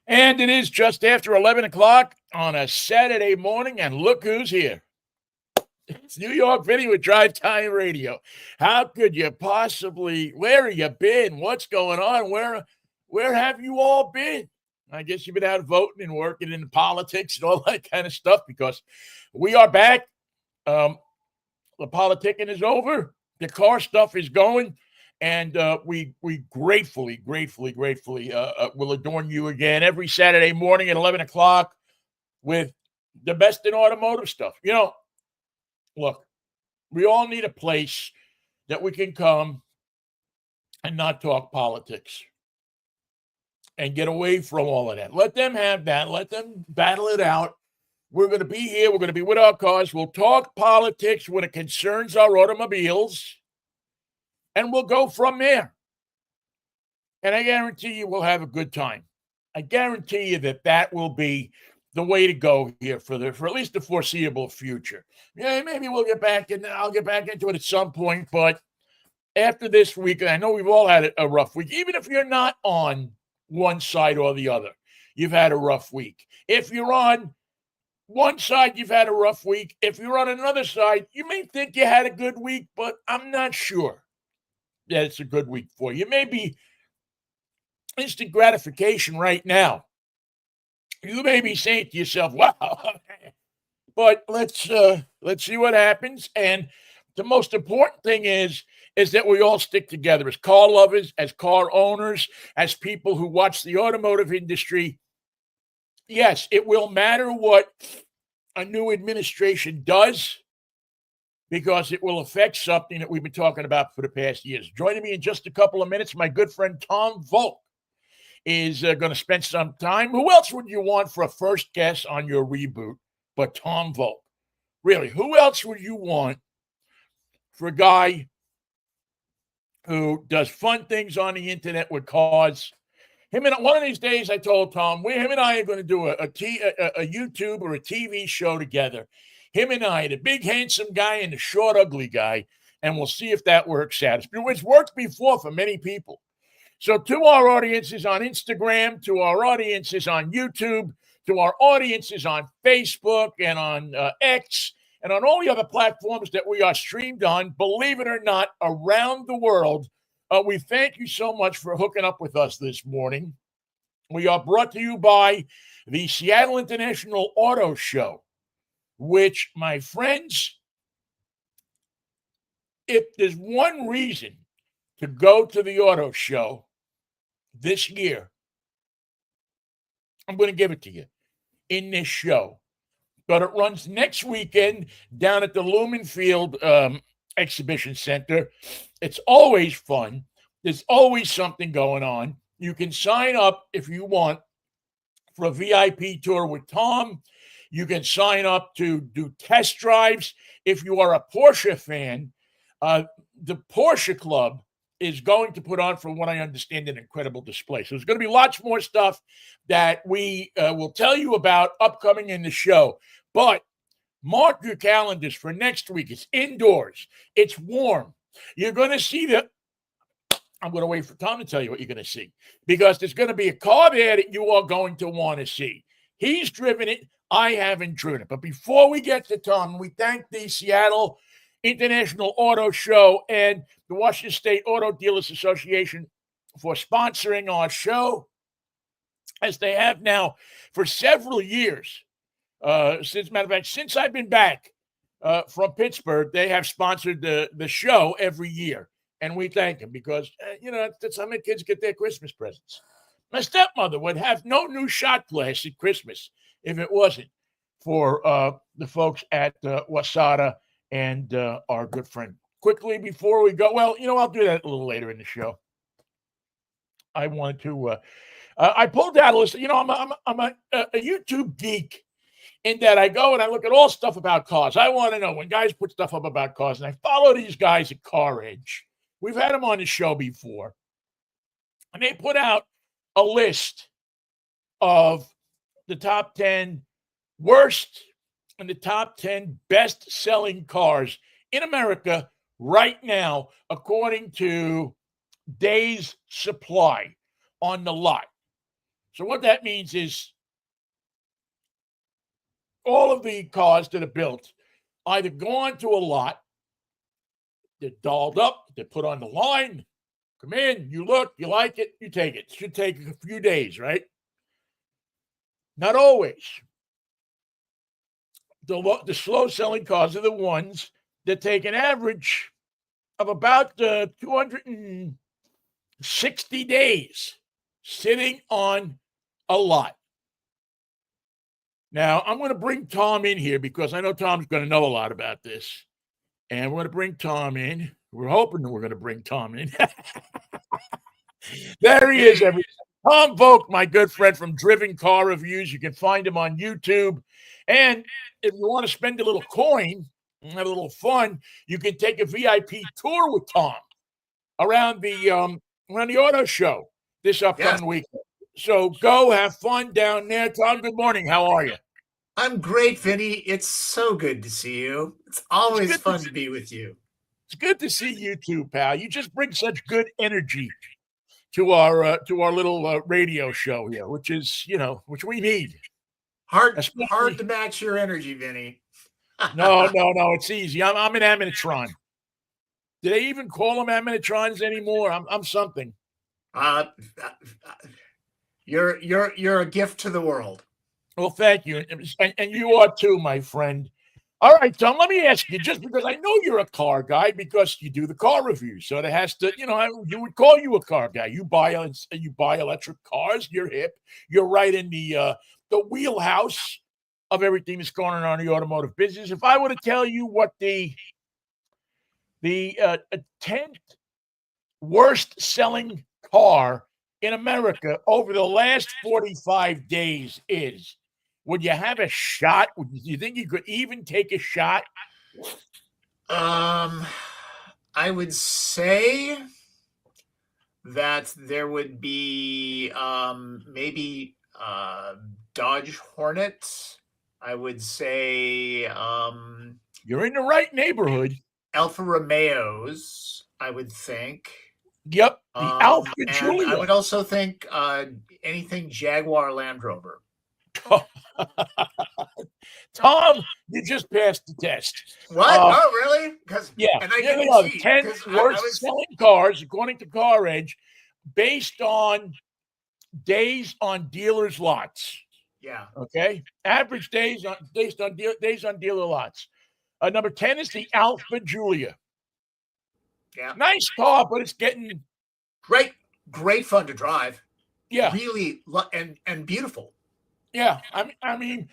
And it is just after 11 o'clock on a Saturday morning, and look who's here. It's New York Video with Drivetme Radio. How could you possibly, where have you been? What's going on? Where have you all been? I guess you've been out voting and working in politics and all that kind of stuff because we are back. The politicking is over. The car stuff is going. And we gratefully will adorn you again every Saturday morning at 11 o'clock with the best in automotive stuff. You know, look, we all need a place that we can come and not talk politics and get away from all of that. Let them have that. Let them battle it out. We're going to be here. We're going to be with our cars. We'll talk politics when it concerns our automobiles. And we'll go from there. And I guarantee you we'll have a good time. I guarantee you that will be the way to go here for at least the foreseeable future. Yeah, maybe we'll get back and I'll get back into it at some point. But after this week, I know we've all had a rough week. Even if you're not on one side or the other, you've had a rough week. If you're on one side, you've had a rough week. If you're on another side, you may think you had a good week, but I'm not sure that it's a good week for you. Maybe instant gratification right now. You may be saying to yourself, wow, but let's see what happens. And the most important thing is that we all stick together as car lovers, as car owners, as people who watch the automotive industry. Yes, it will matter what a new administration does, because it will affect something that we've been talking about for the past years. Joining me in just a couple of minutes, my good friend Tom Volk is going to spend some time. Who else would you want for a first guest on your reboot but Tom Volk? Really, who else would you want for a guy who does fun things on the internet with cars? Him and one of these days, I told Tom, him and I are going to do a YouTube or a TV show together. Him and I, the big handsome guy and the short ugly guy, and we'll see if that works out. It's worked before for many people. So to our audiences on Instagram, to our audiences on YouTube, to our audiences on Facebook and on X, and on all the other platforms that we are streamed on, believe it or not, around the world, we thank you so much for hooking up with us this morning. We are brought to you by the Seattle International Auto Show, which, my friends, if there's one reason to go to the auto show this year, I'm going to give it to you in this show. But it runs next weekend down at the Lumen Field Exhibition Center. It's always fun. There's always something going on. You can sign up if you want for a VIP tour with Tom. You can sign up to do test drives. If you are a Porsche fan, the Porsche Club is going to put on, from what I understand, an incredible display. So there's going to be lots more stuff that we will tell you about upcoming in the show. But mark your calendars for next week. It's indoors. It's warm. You're going to see I'm going to wait for Tom to tell you what you're going to see, because there's going to be a car there that you are going to want to see. He's driven it. I haven't driven it. But before we get to Tom, we thank the Seattle International Auto Show and the Washington State Auto Dealers Association for sponsoring our show, as they have now for several years. Since I've been back from Pittsburgh, they have sponsored the show every year. And we thank them because, that's how many kids get their Christmas presents. My stepmother would have no new shot glass at Christmas if it wasn't for the folks at Wasada and our good friend. Quickly, before we go, I'll do that a little later in the show. I wanted to, I pulled out a list. I'm a YouTube geek in that I go and I look at all stuff about cars. I want to know when guys put stuff up about cars, and I follow these guys at Car Edge. We've had them on the show before. And they put out a list of the top 10 worst and the top 10 best-selling cars in America right now, according to Days Supply on the lot. So what that means is all of the cars that are built either go onto a lot, they're dolled up, they're put on the line, come in, you look, you like it, you take it. It should take a few days, right? Not always. The slow-selling cars are the ones that take an average of about 260 days sitting on a lot. Now, I'm going to bring Tom in here because I know Tom's going to know a lot about this. And we're going to bring Tom in. We're hoping that we're going to bring Tom in. There he is, everybody. Tom Volk, my good friend from Driven Car Reviews. You can find him on YouTube. And if you want to spend a little coin and have a little fun, you can take a VIP tour with Tom around the auto show this upcoming weekend. So go have fun down there. Tom, good morning. How are you? I'm great, Vinny. It's so good to see you. It's always fun to be with you. It's good to see you too, pal. You just bring such good energy to our little radio show here, which is, which we need. Hard to match your energy, Vinny. No, it's easy. I'm an Aminatron. Do they even call them Aminitrons anymore? I'm something. You're a gift to the world. Well, thank you, and you are too, my friend. All right, Tom. Let me ask you, just because I know you're a car guy, because you do the car reviews, so it has to, you would call you a car guy. You buy electric cars. You're hip. You're right in the wheelhouse of everything that's going on in the automotive business. If I were to tell you what the 10th worst selling car in America over the last 45 days is, would you have a shot? Do you think you could even take a shot? I would say that there would be maybe Dodge Hornet. I would say you're in the right neighborhood. Alfa Romeos, I would think. Yep, the Alfa Giulia. I would also think anything Jaguar Land Rover. Tom, you just passed the test. What? Oh, really? Yeah. And I didn't see. 10 worst selling cars, according to Car Edge, based on days on dealers' lots. Yeah. Okay. Average days on dealer lots. Number 10 is the Alfa Giulia. Yeah. Nice car, but it's getting great fun to drive. Yeah. Really and beautiful. Yeah. I mean,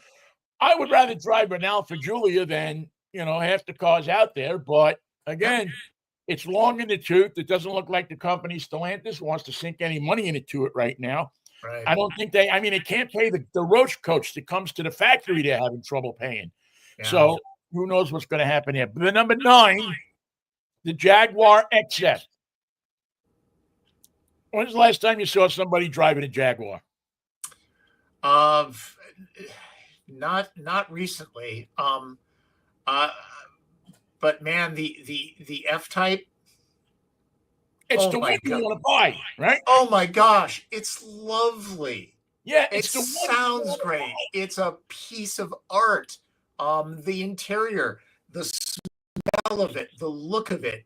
I would rather drive an Alfa Giulia than, half the cars out there. But again, it's long in the tooth. It doesn't look like the company Stellantis wants to sink any money into it right now. Right. I don't think they can't pay the roach coach that comes to the factory they're having trouble paying. Yeah. So who knows what's going to happen here. But the number 9, the Jaguar XF. When's the last time you saw somebody driving a Jaguar? Not recently. But man, the F-Type. It's the one you want to buy, right? Oh my gosh, it's lovely. Yeah, it sounds great. It's a piece of art. The interior, the smell of it, the look of it,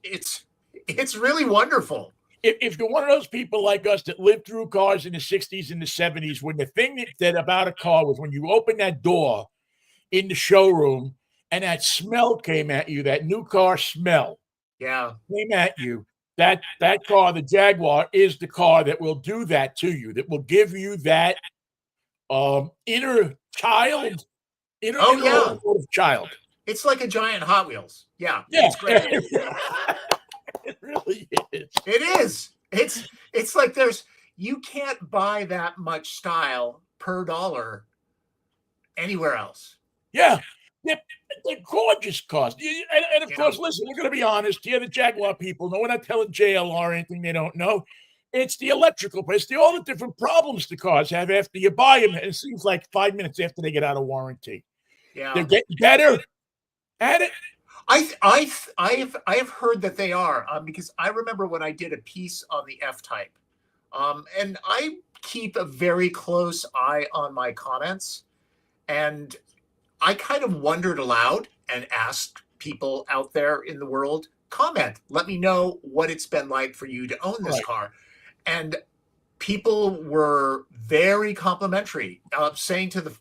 it's really wonderful. If you're one of those people like us that lived through cars in the 60s and the 70s, when the thing that about a car was when you open that door in the showroom and that smell came at you, that new car smell came at you, that car, the Jaguar, is the car that will do that to you, that will give you that inner child. Child. It's like a giant Hot Wheels. Yeah. It's great. It really is. It is. It's like you can't buy that much style per dollar anywhere else. Yeah. They're gorgeous cars. And of course, listen, we're going to be honest. The Jaguar people know we're not telling JLR anything they don't know. It's the electrical place. All the different problems the cars have after you buy them. And it seems like 5 minutes after they get out of warranty. Yeah. They're getting better at it. I have heard that they are because I remember when I did a piece on the F-Type, and I keep a very close eye on my comments, and I kind of wondered aloud and asked people out there in the world, comment, let me know what it's been like for you to own this car. And people were very complimentary, saying to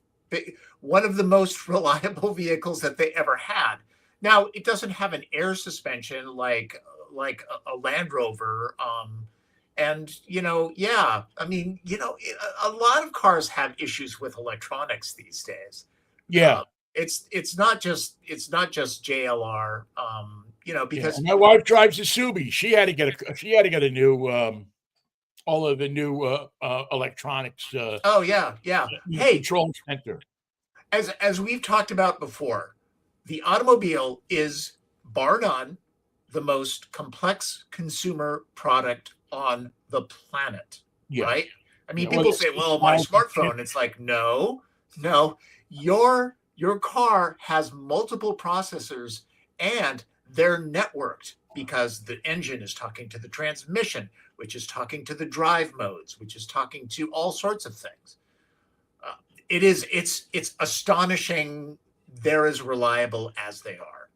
one of the most reliable vehicles that they ever had. Now, it doesn't have an air suspension like a Land Rover. And, yeah, I mean, a lot of cars have issues with electronics these days. Yeah. It's not just JLR, because my wife drives a Subi. She had to get a new all of the new electronics. Hey, control center. As we've talked about before, the automobile is bar none the most complex consumer product on the planet. Yeah. Right? I mean, people say, well, my smartphone. It's like, no, your car has multiple processors and they're networked because the engine is talking to the transmission, which is talking to the drive modes, which is talking to all sorts of things. It's astonishing they're as reliable as they are.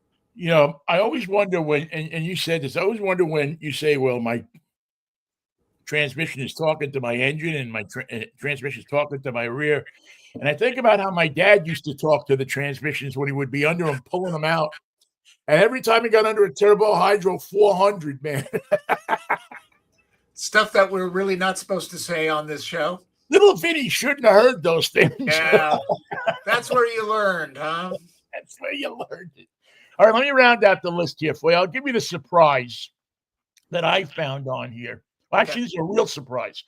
I always wonder when, and you said this, I always wonder when you say, well, my transmission is talking to my engine and my transmission is talking to my rear. And I think about how my dad used to talk to the transmissions when he would be under them, pulling them out. And every time he got under a turbo hydro 400, man. Stuff that we're really not supposed to say on this show. Little Vinny shouldn't have heard those things. Yeah, that's where you learned, huh? That's where you learned it. All right, let me round out the list here for you. I'll give you the surprise that I found on here. Well, actually, this is a real surprise.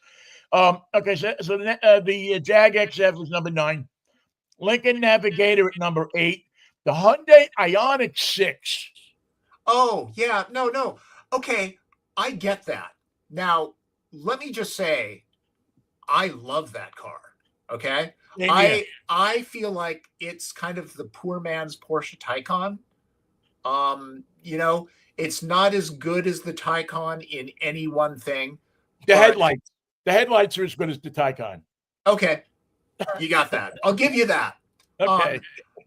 Okay, so the Jag XF is number 9. Lincoln Navigator at number 8. The Hyundai Ioniq 6. Oh, yeah. No. Okay, I get that. Now, let me just say, I love that car. Okay? Yeah. I feel like it's kind of the poor man's Porsche Taycan. It's not as good as the Taycan in any one thing. The headlights are as good as the Taycan. Okay. You got that. I'll give you that. Okay.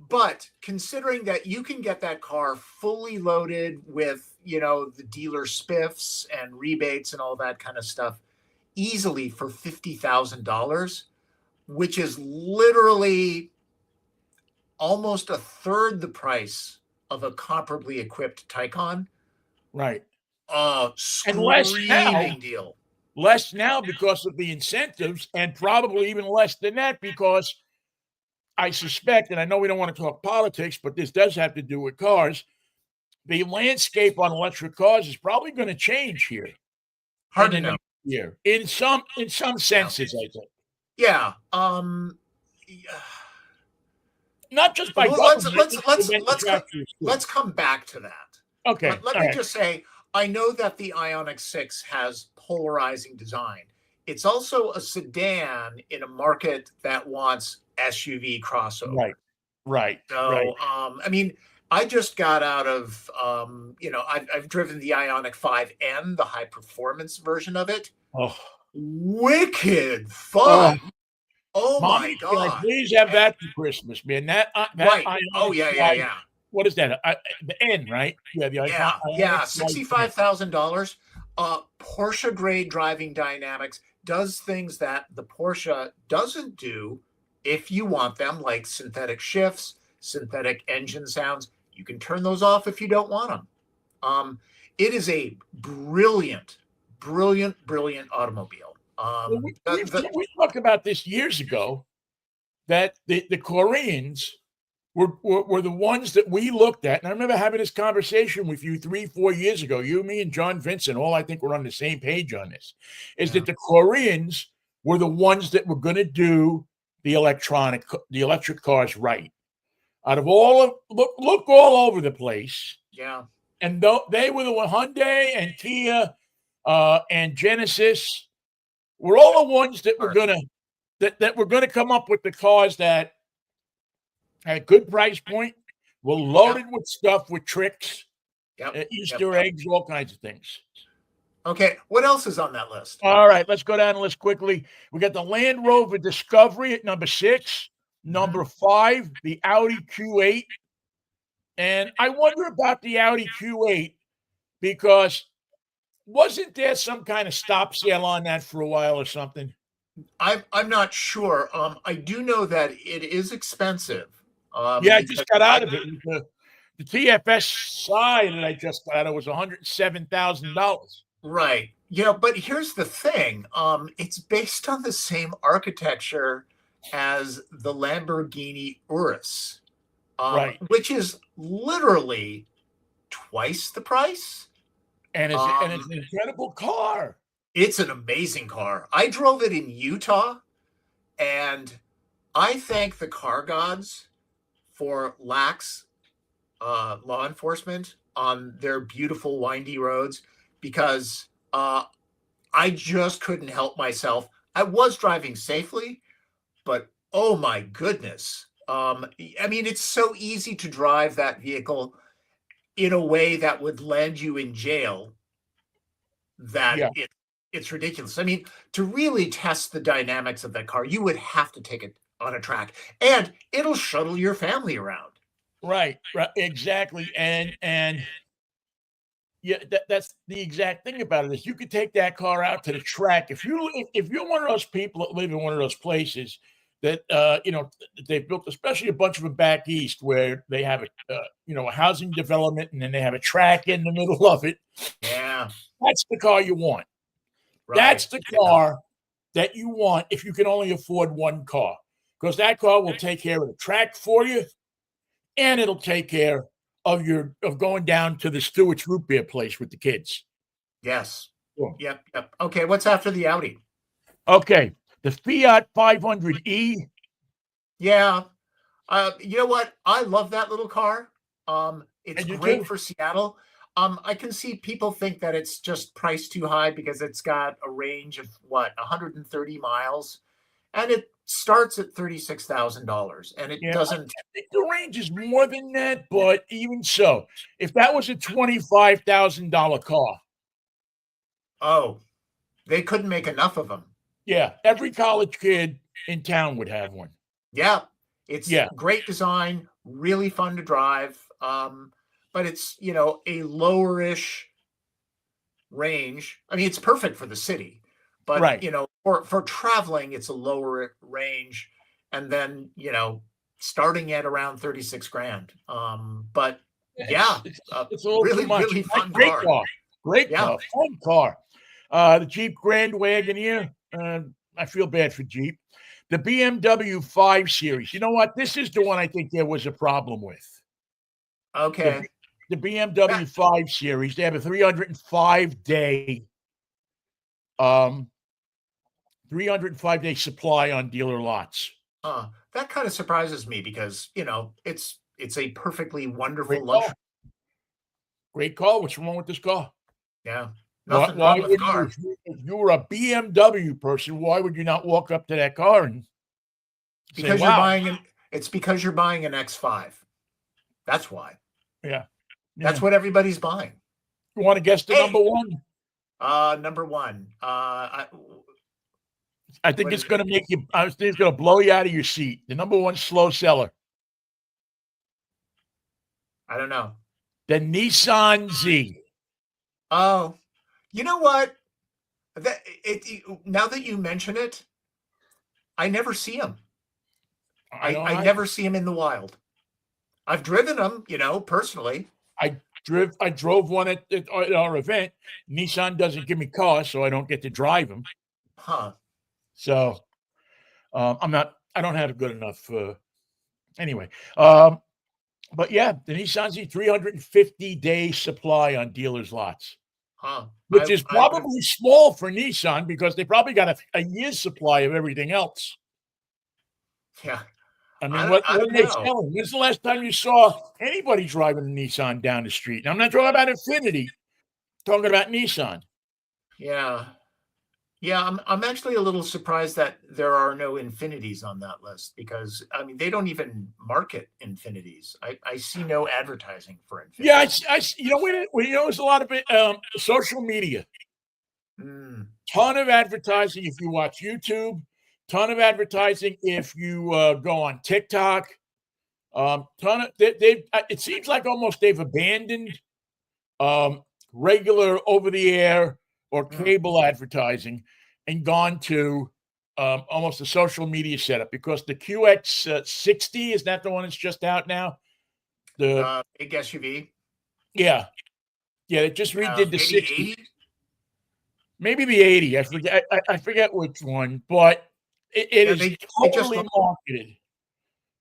But considering that you can get that car fully loaded with, the dealer spiffs and rebates and all that kind of stuff easily for $50,000, which is literally almost a third the price of a comparably equipped Taycan. Right. And less deal. Less now because of the incentives, and probably even less than that because I suspect, and I know we don't want to talk politics, but this does have to do with cars. The landscape on electric cars is probably going to change here. Hard to know. Here, in some senses, I think. Yeah. Not just by let's come back to that. Okay. Let me just say, I know that the Ioniq 6 has polarizing design. It's also a sedan in a market that wants SUV crossover. Right. So, I mean, I just got out of, I've driven the Ioniq 5N, the high performance version of it. Oh, wicked fun! Oh my God! Please have that for Christmas, man. That right? Ioniq yeah. What is that? The N, right? Yeah, $65,000. Porsche grade driving dynamics does things that the Porsche doesn't do. If you want them, like synthetic shifts, synthetic engine sounds, you can turn those off if you don't want them. It is a brilliant automobile. We talked about this years ago, that the Koreans were the ones that we looked at. And I remember having this conversation with you 3-4 years ago. You, me, and John Vincent, all I think we're on the same page on this, is that the Koreans were the ones that were going to do the electric cars right. Out of look all over the place. Yeah. And they were the Hyundai and Kia and Genesis were all the ones that were gonna come up with the cars that had a good price point, were loaded with stuff, with tricks, Easter eggs, all kinds of things. Okay. What else is on that list? All right, let's go down the list quickly. We got the Land Rover Discovery at number 6. Mhm. Number 5, the Audi Q8. And I wonder about the Audi Q8 because wasn't there some kind of stop sale on that for a while or something? I'm not sure. I do know that it is expensive. Yeah, I Because just got out of it. The TFS side that I just got out of was $107,000. right. But here's the thing. It's based on the same architecture as the Lamborghini Urus, Right. which is literally twice the price. And it's an incredible car. It's an amazing car. I drove it in Utah, and I thank the car gods for lax law enforcement on their beautiful windy roads because I just couldn't help myself. I was driving safely, but oh my goodness. I mean, it's so easy to drive that vehicle in a way that would land you in jail that Yeah. it's ridiculous. I mean, to really test the dynamics of that car, you would have to take it on a track, and it'll shuttle your family around. Right. Exactly. And yeah, that's the exact thing about it is you could take that car out to the track. If you're one of those people that live in one of those places that they've built, especially a bunch of them back east, where they have a housing development and then they have a track in the middle of it. Yeah, That's the car you want. right. That's the Yeah. car that you want if you can only afford one car, because that car will take care of the track for you, and it'll take care of going down to the Stewart's root beer place with the kids. Yes. Boom. Yep. Yep. Okay. What's after the Audi? Okay, the Fiat 500e. Yeah. You know what? I love that little car. It's And you great too? for Seattle. I can see people think that it's just priced too high because it's got a range of 130 miles, and it starts at $36,000, and it Yeah, I doesn't. think the range is more than that, but even so, if that was a $25,000 car, Oh, they couldn't make enough of them. yeah, every college kid in town would have one. Yeah, it's Yeah, great design, really fun to drive. But it's a lowerish range. I mean, it's perfect for the city, but right. for traveling, it's a lower range, and then starting at around 36 grand. But It's yeah, it's it's a little too really much. really fun Great car. car, great Yeah. car, fun car. The Jeep Grand Wagoneer. I feel bad for Jeep. The BMW 5 Series. You know what? This is the one I think there was a problem with. The Okay. the That BMW 5 Series. They have a um 305-day supply on dealer lots. that kind of surprises me because it's a perfectly Great wonderful call. luxury. Great call. What's wrong with this car? Yeah, Why, nothing why wrong with the wouldn't you, car. if you were a BMW person, why would you not walk up to that car and say, Because you're wow? buying an it's because you're buying an X5. That's why. Yeah. That's Yeah. what everybody's buying. You want to guess the number Hey, one? number one. I think What it's is it? going to make you, I think it's going to blow you out of your seat. The number one slow seller, I don't know. the Nissan Z. Oh, you know what? Now that you mention it, I never see them. I I don't I either. never see them in the wild. I've driven them, personally. I drove one at our event. Nissan doesn't give me cars, so I don't get to drive them. Huh. So I don't have a good enough. Anyway, um, but yeah, the Nissan Z 350-day supply on dealers' lots, Huh. which is I would have. probably small for Nissan because they probably got a year's supply of everything else. Yeah. I mean, I don't. I what don't are they know. selling? When's the last time you saw anybody driving a Nissan down the street? And I'm not talking about Infinity, I'm talking about Nissan. Yeah. Yeah, I'm actually a little surprised that there are no Infinities on that list because I mean they don't even market Infinities. I see no advertising for Yeah, Infinities. you know, there's a lot of it, social media. Ton of advertising if you watch YouTube. Ton of advertising if you go on TikTok. It seems like almost they've abandoned regular over-the-air or cable advertising and gone to almost a social media setup, because the QX60, is that the one that's just out now? The big SUV. Yeah, they just redid the 60. Maybe the 80. I forget which one, but it is totally marketed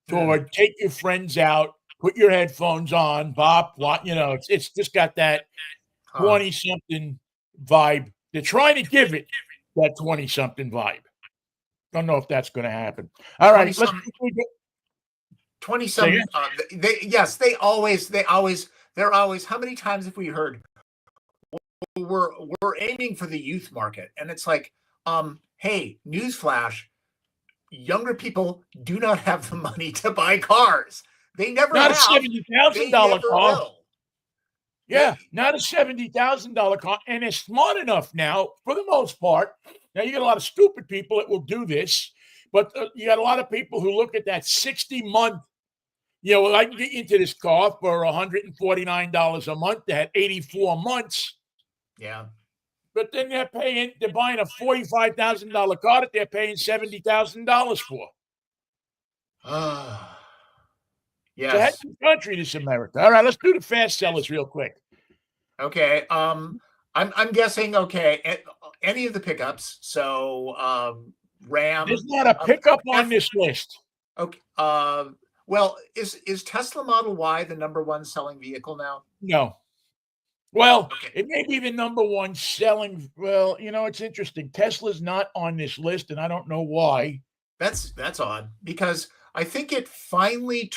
toward take your friends out, put your headphones on, bop, what, it's just got that 20-something vibe. They're trying to give it that 20-something vibe. Don't know if that's going to happen. All right, let's 20-some. They're always. How many times have we heard? We're aiming for the youth market, and it's like, hey, newsflash: younger people do not have the money to buy cars. They never not have. a $70,000 car. Will. Yeah, not a $70,000 car, and they're smart enough now, for the most part. Now, you got a lot of stupid people that will do this, but you got a lot of people who look at that 60-month, I can get you into this car for $149 a month. They had 84 months. Yeah. But then they're buying a $45,000 car that they're paying $70,000 for. Yes. It's a heck of a country, this America. All right, let's do the fast sellers real quick. Okay. I'm guessing, any of the pickups. So Ram. There's not a pickup on this list. Okay. Well, is Tesla Model Y the number one selling vehicle now? No. Well, it may be the number one selling. Well, it's interesting. Tesla's not on this list, and I don't know why. That's odd, because I think it finally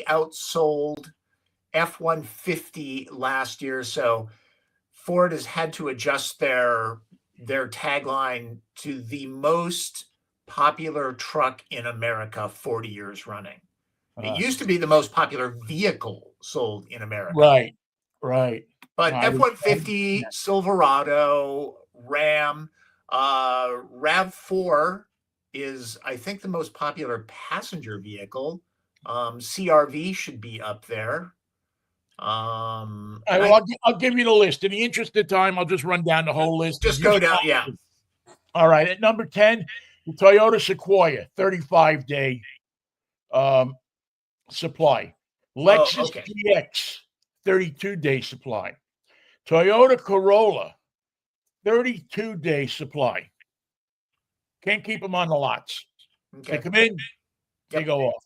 outsold F-150 last year. So Ford has had to adjust their tagline to the most popular truck in America 40 years running. It used to be the most popular vehicle sold in America. Right. But F-150, Silverado, Ram, RAV4 is, I think, the most popular passenger vehicle. CRV should be up there. I'll give you the list. In the interest of time, I'll just run down the whole list. Just go down, yeah. All right. At number 10, the Toyota Sequoia, 35-day supply. Lexus GX, 32-day supply. Toyota Corolla, 32-day supply. Can't keep them on the lots. Okay. They come in, they go off.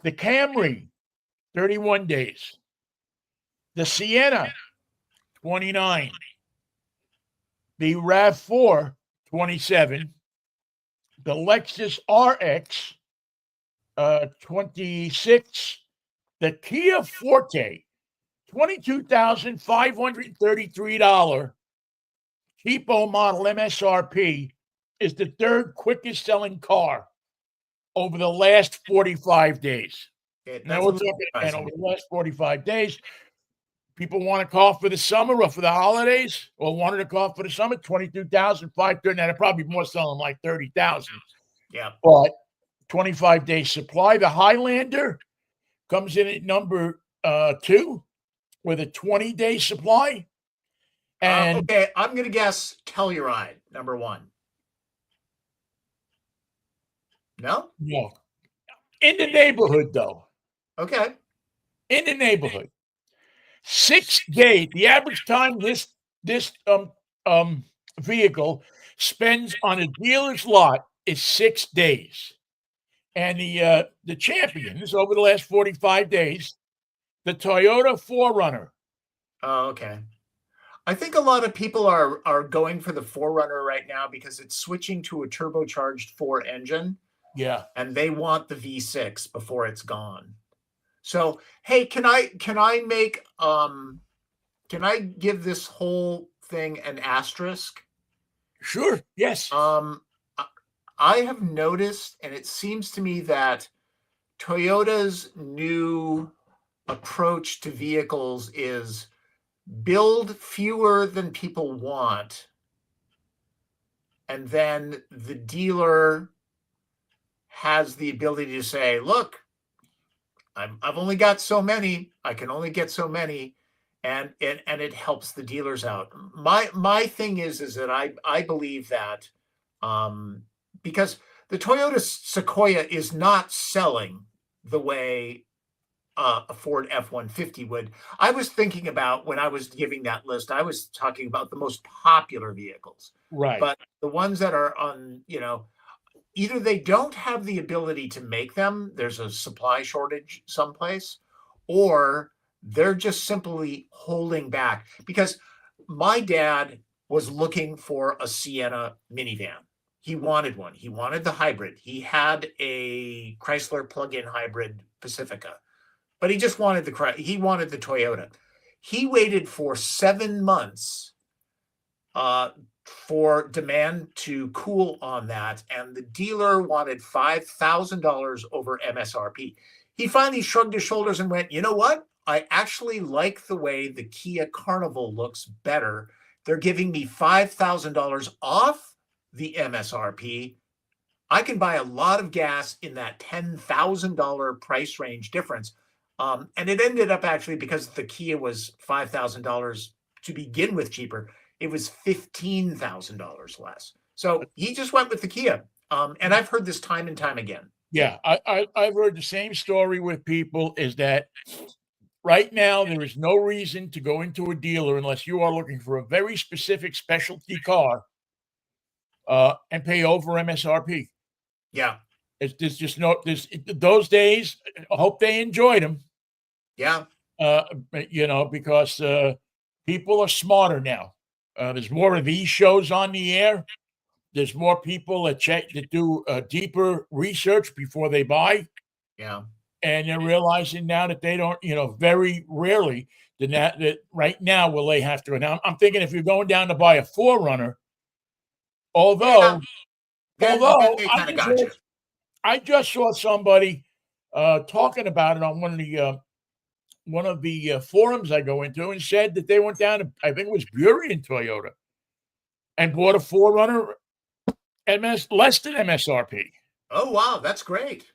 The Camry, 31 days. The Sienna, 29. The RAV4, 27. The Lexus RX, 26. The Kia Forte, $22,533 cheapo model MSRP, is the third quickest selling car over the last 45 days. Now we're talking again over the last 45 days. People want a car for the summer or for the holidays, or wanted a car for the summer, $22,530. Now they're probably more selling like $30,000. Yeah. But 25-day supply. The Highlander comes in at number 2 with a 20-day supply. And okay, I'm going to guess Telluride, number 1. No? No. In the neighborhood, though. Okay. In the neighborhood. 6 days. The average time this vehicle spends on a dealer's lot is 6 days. And the champion is over the last 45 days, the Toyota 4Runner. Oh, okay. I think a lot of people are going for the 4Runner right now because it's switching to a turbocharged 4 engine. Yeah. And they want the V6 before it's gone. So, hey, can I make can I give this whole thing an asterisk? Sure. Yes. I have noticed, and it seems to me that Toyota's new approach to vehicles is build fewer than people want, and then the dealer has the ability to say, look, I've only got so many. I can only get so many, and it helps the dealers out. My thing is that I believe that because the Toyota Sequoia is not selling the way a Ford F-150 would. I was thinking about, when I was giving that list, I was talking about the most popular vehicles, Right. but the ones that are on, either they don't have the ability to make them, there's a supply shortage someplace, or they're just simply holding back. Because my dad was looking for a Sienna minivan. He wanted one. He wanted the hybrid. He had a Chrysler plug-in hybrid Pacifica, but he just wanted the Toyota. He waited for 7 months for demand to cool on that, and the dealer wanted $5,000 over MSRP. He finally shrugged his shoulders and went, you know what? I actually like the way the Kia Carnival looks better. They're giving me $5,000 off the MSRP. I can buy a lot of gas in that $10,000 price range difference. And it ended up, actually, because the Kia was $5,000 to begin with cheaper, it was $15,000 less. So he just went with the Kia. And I've heard this time and time again. Yeah, I've heard the same story with people, is that right now there is no reason to go into a dealer unless you are looking for a very specific specialty car and pay over MSRP. Yeah. There's just no, those days, I hope they enjoyed them. Yeah. Because people are smarter now. There's more of these shows on the air. There's more people that do deeper research before they buy. Yeah. And they're realizing now that they don't, very rarely that right now will they have to. Now I'm thinking, if you're going down to buy a 4Runner, although they kind of got you. I just saw somebody talking about it on one of the forums I go into, and said that they went down to, I think it was Burien Toyota, and bought a 4Runner less than MSRP. Oh, wow, that's great.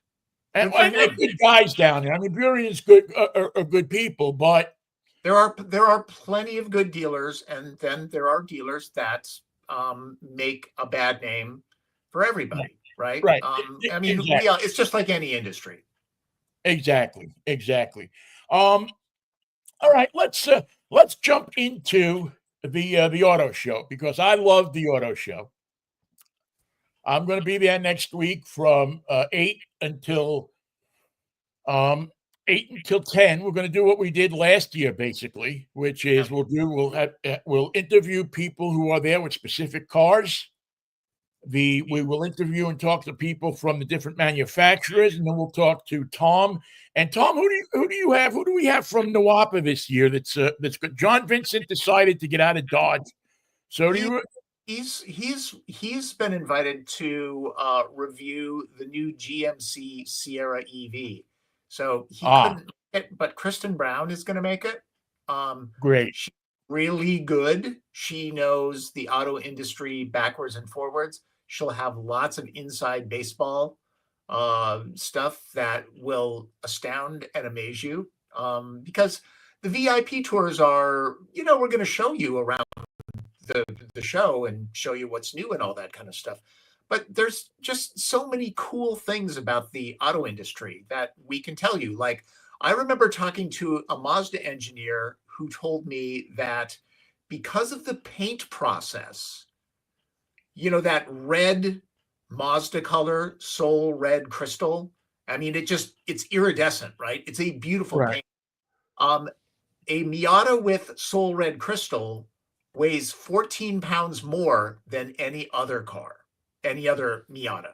And they're good guys down there. I mean, Burien's good, are good people, but there are plenty of good dealers, and then there are dealers that make a bad name for everybody, right? Right. I mean, exactly. It's just like any industry. Exactly. All right, let's jump into the auto show, because I love the auto show. I'm going to be there next week from 8 until 10. We're going to do what we did last year, basically, which is we'll interview people who are there with specific cars. We will interview and talk to people from the different manufacturers, and then we'll talk to Tom. And Tom, who do you have? Who do we have from Nawapa this year? That's good. John Vincent decided to get out of Dodge. So he's been invited to review the new GMC Sierra EV. So he couldn't make it, but Kristen Brown is going to make it. Great. She's really good. She knows the auto industry backwards and forwards. She'll have lots of inside baseball stuff that will astound and amaze you, because the VIP tours are, we're going to show you around the show and show you what's new and all that kind of stuff. But there's just so many cool things about the auto industry that we can tell you. Like, I remember talking to a Mazda engineer who told me that because of the paint process, that red Mazda color, Soul Red Crystal, I mean, it's iridescent, right? It's a beautiful paint. A Miata with Soul Red Crystal weighs 14 pounds more than any other car, any other Miata,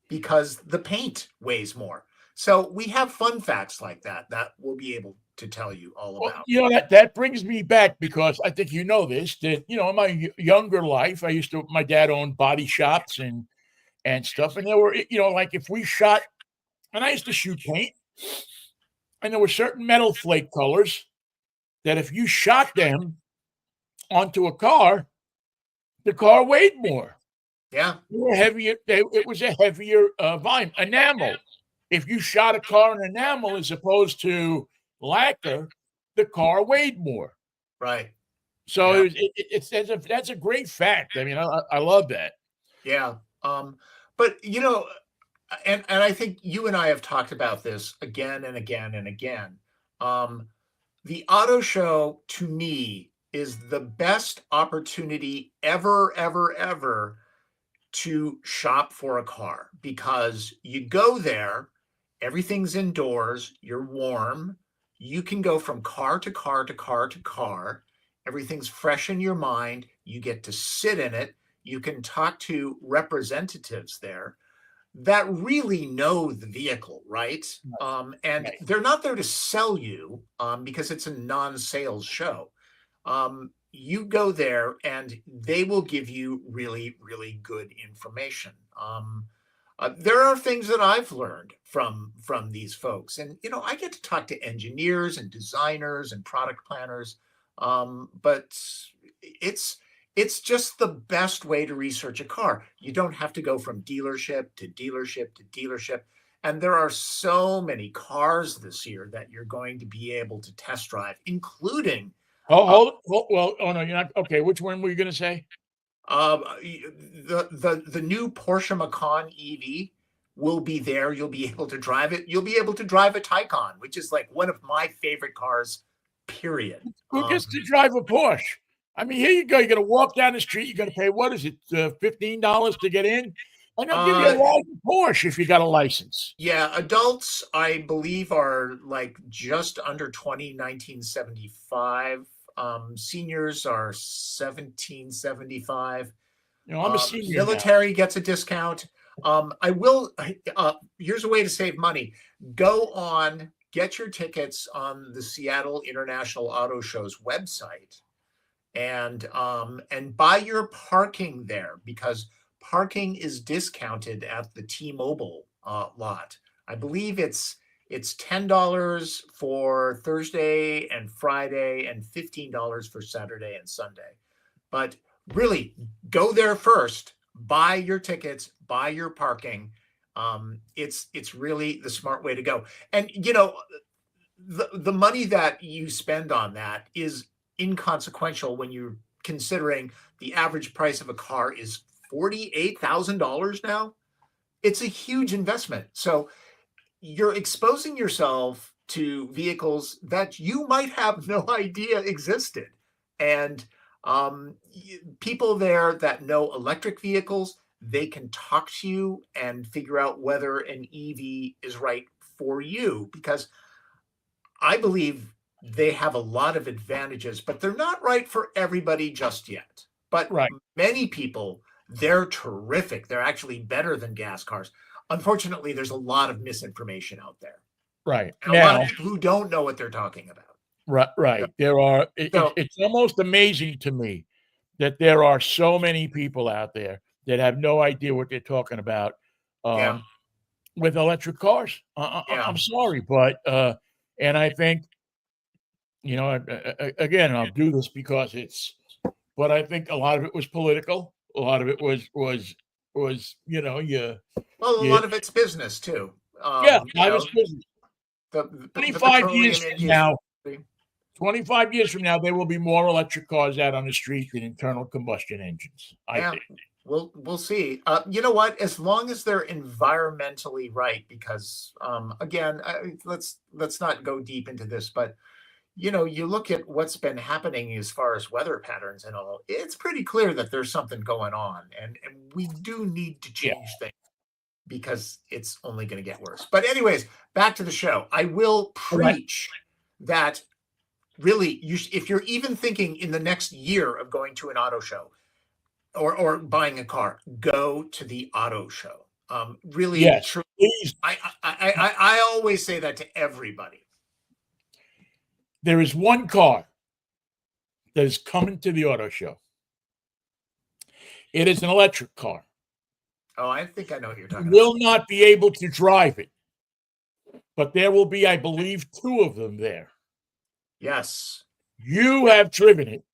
because the paint weighs more. So we have fun facts like that we'll be able to tell you all about. That brings me back, because I think this, that, in my younger life, my dad owned body shops and stuff. And there were, like, if we shot, and I used to shoot paint, and there were certain metal flake colors that if you shot them onto a car, the car weighed more. Yeah. They were heavier. It was a heavier volume. Enamel. If you shot a car in enamel as opposed to lacquer, the car weighed more. Right. So Yeah. that's a great fact. I mean, I love that. Yeah. But and I think you and I have talked about this again and again and again. The auto show to me is the best opportunity ever, ever, ever to shop for a car, because you go there, everything's indoors, you're warm, you can go from car to car to car to car, everything's fresh in your mind, you get to sit in it, you can talk to representatives there that really know the vehicle, right? And Right. they're not there to sell you, because it's a non-sales show. You go there and they will give you really, really good information. There are things that I've learned from these folks, and I get to talk to engineers and designers and product planners, but it's just the best way to research a car. You don't have to go from dealership to dealership to dealership. And there are so many cars this year that you're going to be able to test drive, including Well, oh no, you're not. Okay, which one were you going to say? the new Porsche Macan EV will be there. You'll be able to drive it. You'll be able to drive a Taycan, which is like one of my favorite cars, period. Who gets to drive a Porsche? I mean, here you go. You're going to walk down the street. You're going to pay, what is it, $15 to get in? And they'll give you a ride in Porsche if you got a license. Yeah, adults, I believe, are like just under 1975. Seniors are 1775. I'm a senior military gets a discount. Here's a way to save money. Go on, get your tickets on the Seattle International Auto Show's website, and buy your parking there, because parking is discounted at the T-Mobile lot. I believe it's $10 for Thursday and Friday and $15 for Saturday and Sunday. But really, go there first, buy your tickets, buy your parking. It's really the smart way to go. And the money that you spend on that is inconsequential when you're considering the average price of a car is $48,000 now. It's a huge investment. So you're exposing yourself to vehicles that you might have no idea existed. And people there that know electric vehicles, they can talk to you and figure out whether an EV is right for you, because I believe they have a lot of advantages, but they're not right for everybody just yet. But many people, they're terrific. They're actually better than gas cars. Unfortunately, there's a lot of misinformation out there. Right. And a lot of people who don't know what they're talking about. Right. There are. It's almost amazing to me that there are so many people out there that have no idea what they're talking about with electric cars. I'm sorry, but and I think, again, I'll do this because but I think a lot of it was political. A lot of it was a lot of it's business too. A lot of it's business. 25 years from now. 25 years from now, there will be more electric cars out on the street than internal combustion engines. I think. We'll see. You know what? As long as they're environmentally right, because again, let's not go deep into this, but you look at what's been happening as far as weather patterns and all. It's pretty clear that there's something going on, and we do need to change things, because it's only going to get worse. But anyways, back to the show. I will preach that. Really, if you're even thinking in the next year of going to an auto show or buying a car, go to the auto show. Really, truly, I always say that to everybody. There is one car that is coming to the auto show. It is an electric car. Oh, I think I know what you're talking about. You will not be able to drive it, but there will be, I believe, 2 of them there. Yes. You have driven it.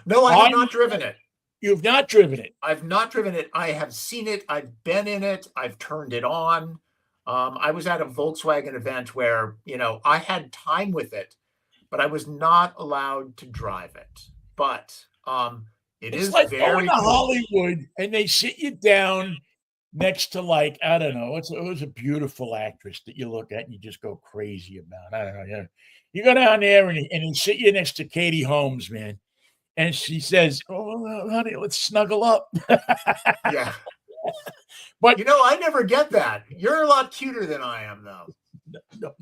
No, I have not driven it. You've not driven it? I've not driven it. I have seen it. I've been in it. I've turned it on. I was at a Volkswagen event where, I had time with it, but I was not allowed to drive it. But it It's is like going very to cool. Hollywood and they sit you down next to, like, I don't know, it was a beautiful actress that you look at and you just go crazy about. I don't know. Yeah. You go down there and they sit you next to Katie Holmes, man. And she says, "Oh, honey, let's snuggle up." Yeah. But I never get that. You're a lot cuter than I am, though. no.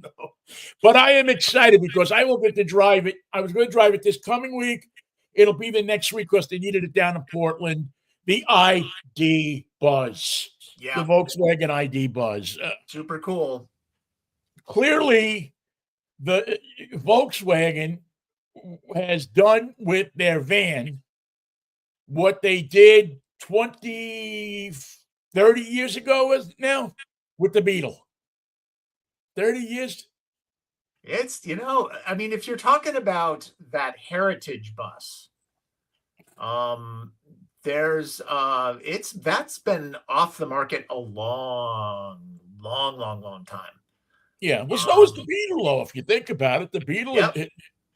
But I am excited because I will get to drive it. I was going to drive it this coming week. It'll be the next week because they needed it down in Portland. The ID Buzz. Yeah. The Volkswagen ID Buzz. Super cool. Clearly, the Volkswagen has done with their van what they did 20, 30 years ago now with the Beetle. 30 years. It's, if you're talking about that heritage bus, that's been off the market a long time. Yeah, well, so is the Beetle, though, if you think about it. The Beetle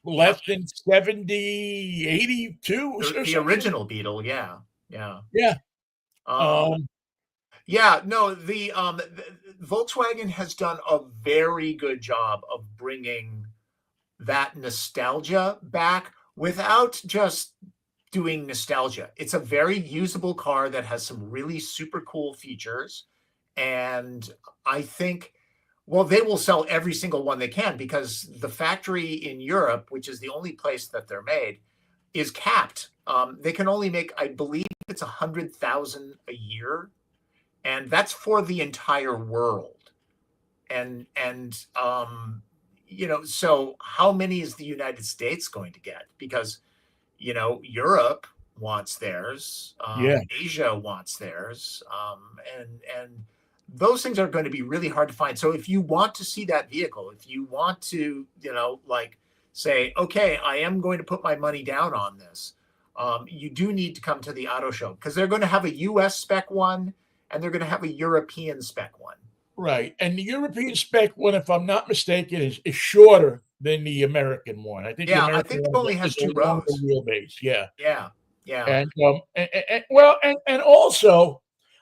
less than 70, 82 or something. The original Beetle, yeah. Yeah. The Volkswagen has done a very good job of bringing that nostalgia back without just doing nostalgia. It's a very usable car that has some really super cool features. And I think, they will sell every single one they can because the factory in Europe, which is the only place that they're made, is capped. They can only make, I believe it's 100,000 a year. And that's for the entire world. And so how many is the United States going to get? Because, Europe wants theirs. Asia wants theirs. And those things are going to be really hard to find. So if you want to see that vehicle, if you want to, say, okay, I am going to put my money down on this, you do need to come to the auto show because they're going to have a US spec one and they're going to have a European spec one. Right. And the European spec one, if I'm not mistaken, is shorter than the American one. I think the American it only has 2 rows. Wheelbase. Yeah. And and also,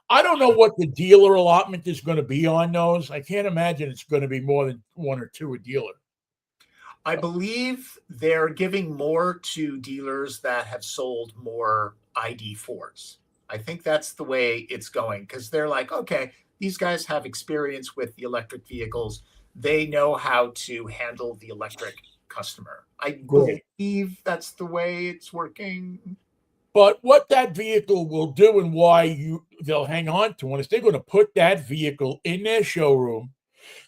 I don't know what the dealer allotment is going to be on those. I can't imagine it's going to be more than 1 or 2 a dealer. I believe they're giving more to dealers that have sold more ID4s. I think that's the way it's going because they're like, okay, these guys have experience with the electric vehicles. They know how to handle the electric customer. I believe that's the way it's working. But what that vehicle will do and why they'll hang on to it is they're going to put that vehicle in their showroom.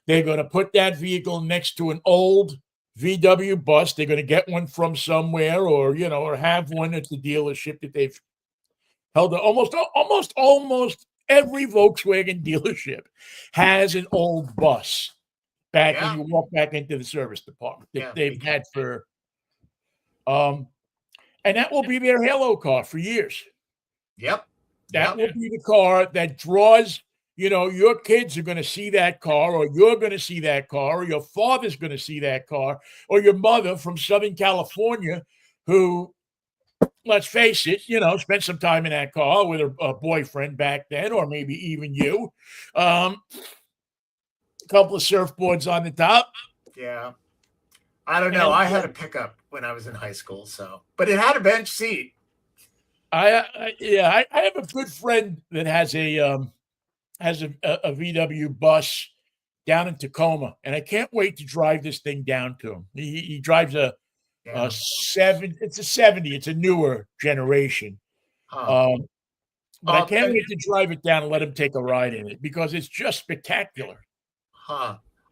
They're going to put that vehicle next to an old VW bus. They're going to get one from somewhere or have one at the dealership that they've held. Almost every Volkswagen dealership has an old bus when you walk back into the service department that they've had for and that will be their halo car for years. Yep. That will be the car that draws, your kids are going to see that car, or you're going to see that car, or your father's going to see that car, or your mother from Southern California who, let's face it, spent some time in that car with her boyfriend back then, or maybe even you. A couple of surfboards on the top. Yeah. I don't know. I had a pickup when I was in high school, but it had a bench seat. I have a good friend that has a VW bus down in Tacoma, and I can't wait to drive this thing down to him. He drives a 70. It's a newer generation. But I can't wait to drive it down and let him take a ride in it because it's just spectacular.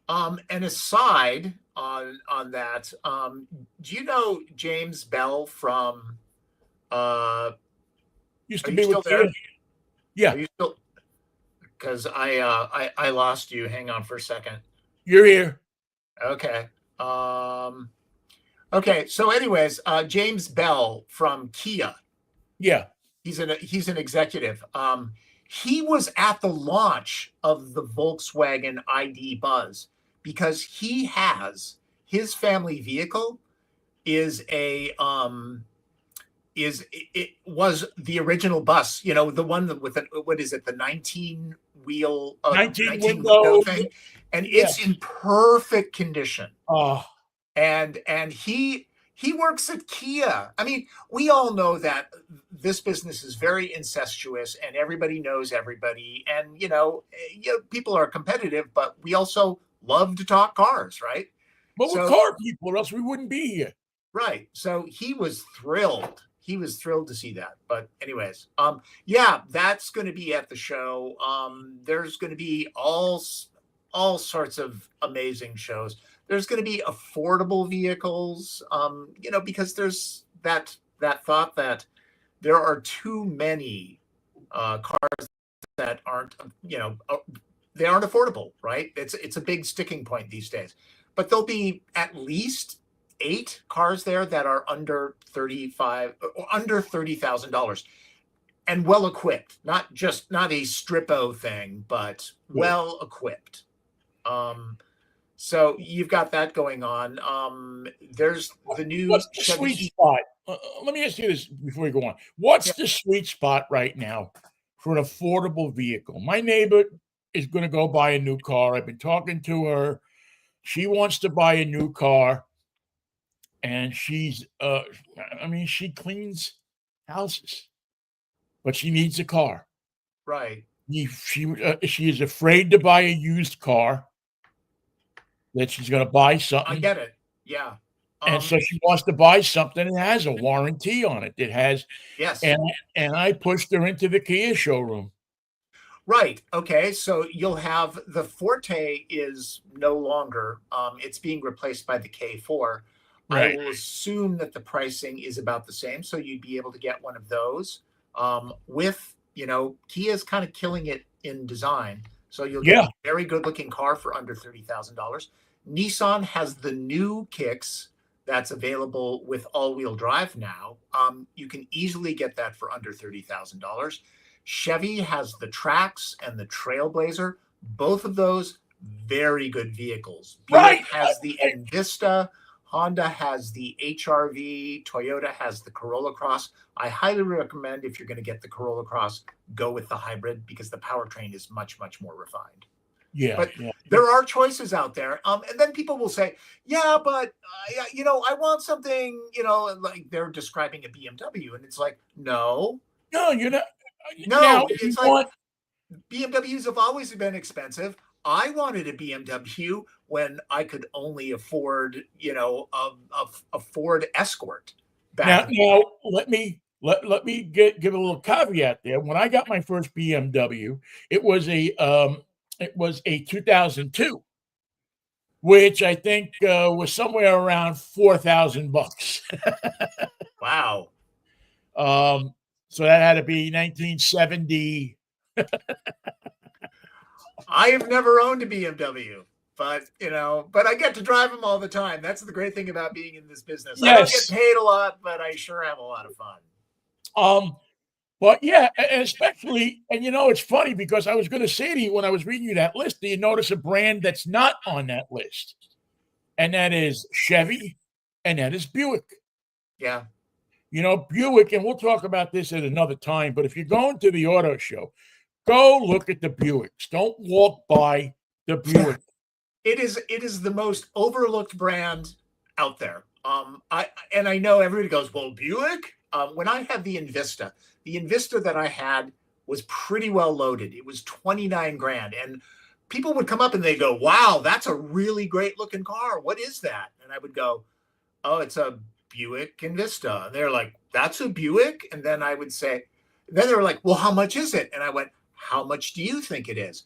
And aside on that, do you know James Bell from used to be with there? Yeah. Are you still? Because I lost you. Hang on for a second. You're here. Okay. Okay. So, anyways, James Bell from Kia. Yeah. He's an executive. He was at the launch of the Volkswagen ID Buzz because he has his family vehicle is a it was the original bus, the one that with what is it, the 19 wheel 19 19 window window. thing, and Yeah. it's in perfect condition. Oh, And he works at Kia. I mean, we all know that this business is very incestuous and everybody knows everybody. And, people are competitive, but we also love to talk cars, right? but we're So, car people, or else we wouldn't be here. right. So he was thrilled. He was thrilled to see that. But anyways, yeah, that's going to be at the show. There's going to be all sorts of amazing shows. There's going to be affordable vehicles, because there's that thought that there are too many cars that aren't, they aren't affordable, right? It's a big sticking point these days. But there'll be at least 8 cars there that are under $30,000 and well equipped, not a strippo thing, but well equipped. So you've got that going on. There's the new What's the sweet spot? Let me ask you this before we go on. What's the sweet spot right now for an affordable vehicle? My neighbor is going to go buy a new car. I've been talking to her. She wants to buy a new car, and she's she cleans houses, but she needs a car. Right. She is afraid to buy a used car, that she's going to buy something. I get it. Yeah. And so she wants to buy something that has a warranty on it. It has, yes. And I pushed her into the Kia showroom. Right. Okay. So you'll have the Forte is no longer. It's being replaced by the K4. Right. I will assume that the pricing is about the same, so you'd be able to get one of those. With Kia's kind of killing it in design, so you'll get a very good looking car for under $30,000. Nissan has the new Kicks that's available with all-wheel drive now. You can easily get that for under $30,000. Chevy has the Trax and the Trailblazer. Both of those very good vehicles. Buick has the Envista. Honda has the HR-V. Toyota has the Corolla Cross. I highly recommend, if you're going to get the Corolla Cross, go with the hybrid because the powertrain is much, much more refined. But there are choices out there. And then people will say, yeah, but, I want something, like they're describing a BMW. And it's like, no, you're not. No, it's like BMWs have always been expensive. I wanted a BMW when I could only afford, a Ford Escort. Now, let me give a little caveat there. When I got my first BMW, it was a 2002, which I think was somewhere around $4,000. Wow. So that had to be 1970. I have never owned a BMW, but I get to drive them all the time. That's the great thing about being in this business. Yes. I don't get paid a lot, but I sure have a lot of fun. But yeah, and especially, and it's funny because I was going to say to you when I was reading you that list, do you notice a brand that's not on that list? And that is Chevy, and that is Buick. Yeah. Buick, and we'll talk about this at another time, but if you're going to the auto show, go look at the Buicks. Don't walk by the Buick. It is the most overlooked brand out there. I know everybody goes, well, Buick? When I had the Envista that I had was pretty well loaded. It was $29,000. And people would come up and they go, wow, that's a really great looking car. What is that? And I would go, oh, it's a Buick Envista. And they're like, that's a Buick? And then I would say, then they were like, well, how much is it? And I went, how much do you think it is?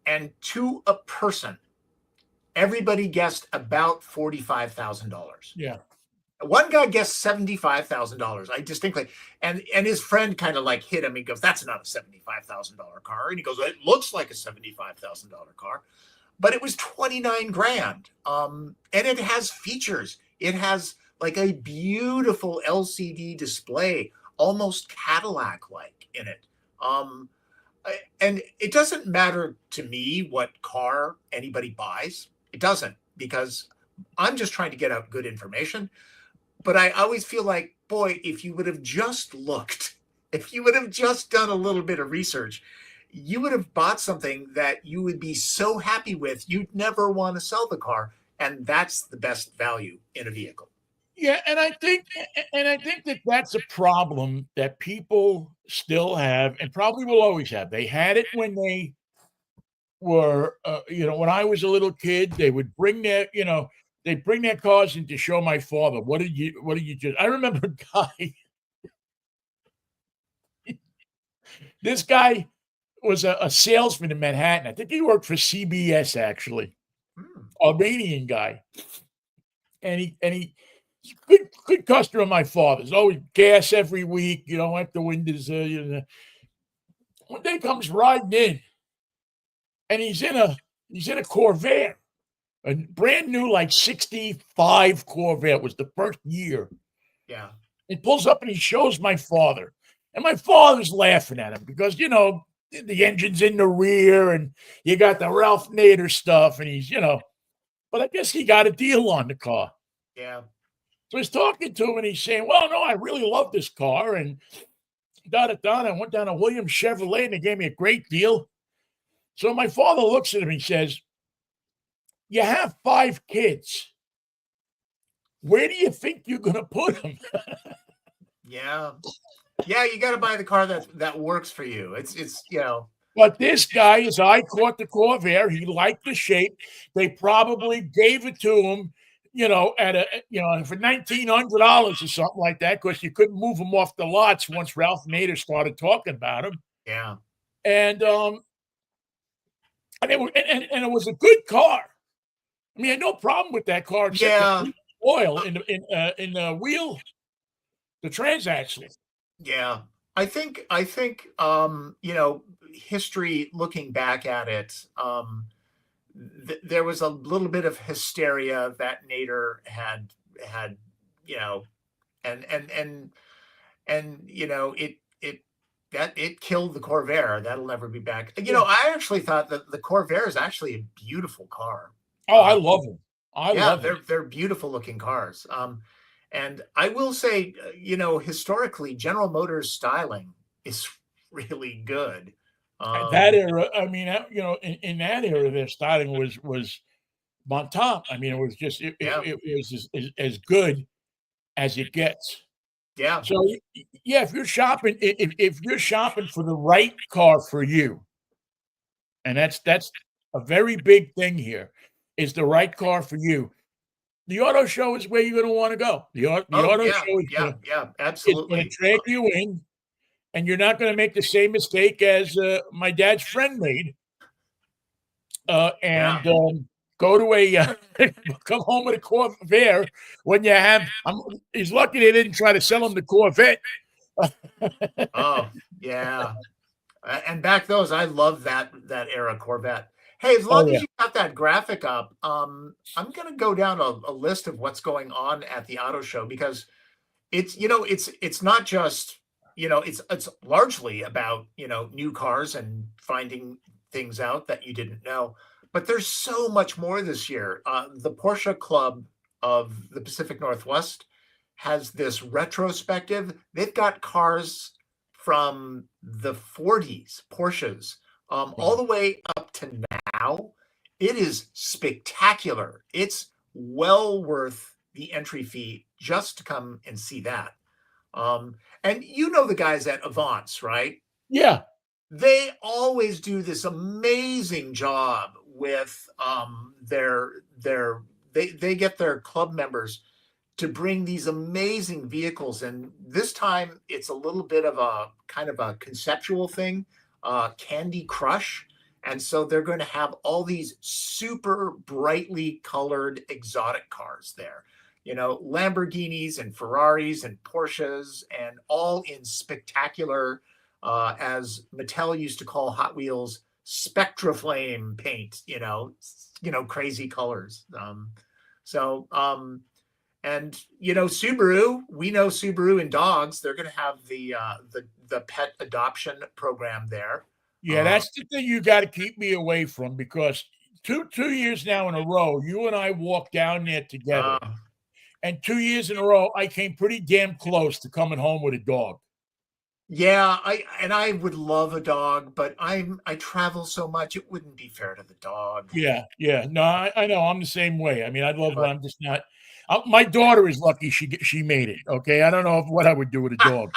And to a person, everybody guessed about $45,000. Yeah. One guy guessed $75,000. I distinctly, and his friend kind of like hit him. He goes, that's not a $75,000 car. And he goes, it looks like a $75,000 car, but it was $29,000. And it has features. It has like a beautiful LCD display, almost Cadillac-like in it. And it doesn't matter to me what car anybody buys. It doesn't, because I'm just trying to get out good information. But I always feel like, boy, if you would have just looked, if you would have just done a little bit of research, you would have bought something that you would be so happy with, you'd never want to sell the car. And that's the best value in a vehicle. Yeah, and I think that that's a problem that people still have and probably will always have. They had it when they were, when I was a little kid, they would bring they'd bring their cars in to show my father. What did you just? I remember a guy. This guy was a salesman in Manhattan. I think he worked for CBS actually. Albanian guy, and he good customer of my father's. Always gas every week. Wipe the windows. One day comes riding in, and he's in a Corvair, a brand new like '65 Corvair. It was the first year. Yeah. He pulls up and he shows my father, and my father's laughing at him because the engine's in the rear, and you got the Ralph Nader stuff, and but I guess he got a deal on the car. Yeah. So he's talking to him and he's saying, well, no, I really love this car. And I went down to Williams Chevrolet and they gave me a great deal. So my father looks at him and he says, you have 5 kids. Where do you think you're going to put them? Yeah. Yeah, you got to buy the car that works for you. It's. But this guy, his eye caught the Corvair. He liked the shape. They probably gave it to him, for $1,900 or something like that, because you couldn't move him off the lots once Ralph Nader started talking about him. Yeah. And it was a good car. I mean, I had no problem with that car except the oil in the wheel, the transaxle. Yeah. I think history, looking back at it, there was a little bit of hysteria that Nader had, and it killed the Corvair. That'll never be back. I actually thought that the Corvair is actually a beautiful car. Oh, I love them. I love them. They're beautiful looking cars. And I will say, historically, General Motors styling is really good. That era, I mean, in that era, their styling was bon top. I mean, it was just it was as good as it gets. Yeah. So yeah, if you're shopping for the right car for you, and that's a very big thing here, is the right car for you. The auto show is where you're going to want to go. The auto show is absolutely going to drag you in, and you're not going to make the same mistake as my dad's friend made, and go to come home with a Corvair when you have. He's lucky they didn't try to sell him the Corvette. Oh yeah, and back those, I love that era Corvette. Hey, as long as you got that graphic up, I'm going to go down a list of what's going on at the auto show, because it's not just, it's largely about, new cars and finding things out that you didn't know, but there's so much more this year. The Porsche Club of the Pacific Northwest has this retrospective. They've got cars from the 40s, Porsches, all the way up to now. It is spectacular. It's well worth the entry fee just to come and see that. And the guys at Avance, right? Yeah. They always do this amazing job with they get their club members to bring these amazing vehicles. And this time it's a little bit of a kind of a conceptual thing, Candy Crush. And so they're going to have all these super brightly colored exotic cars there, Lamborghinis and Ferraris and Porsches, and all in spectacular, as Mattel used to call Hot Wheels, Spectraflame paint, crazy colors. And Subaru, we know Subaru and dogs. They're going to have the pet adoption program there. Yeah, that's the thing you got to keep me away from, because two years now in a row, you and I walked down there together, and 2 years in a row, I came pretty damn close to coming home with a dog. Yeah, I would love a dog, but I travel so much, it wouldn't be fair to the dog. Yeah, yeah. No, I know. I'm the same way. I mean, I'd love one. But I'm just not. My daughter is lucky she made it. Okay, I don't know what I would do with a dog.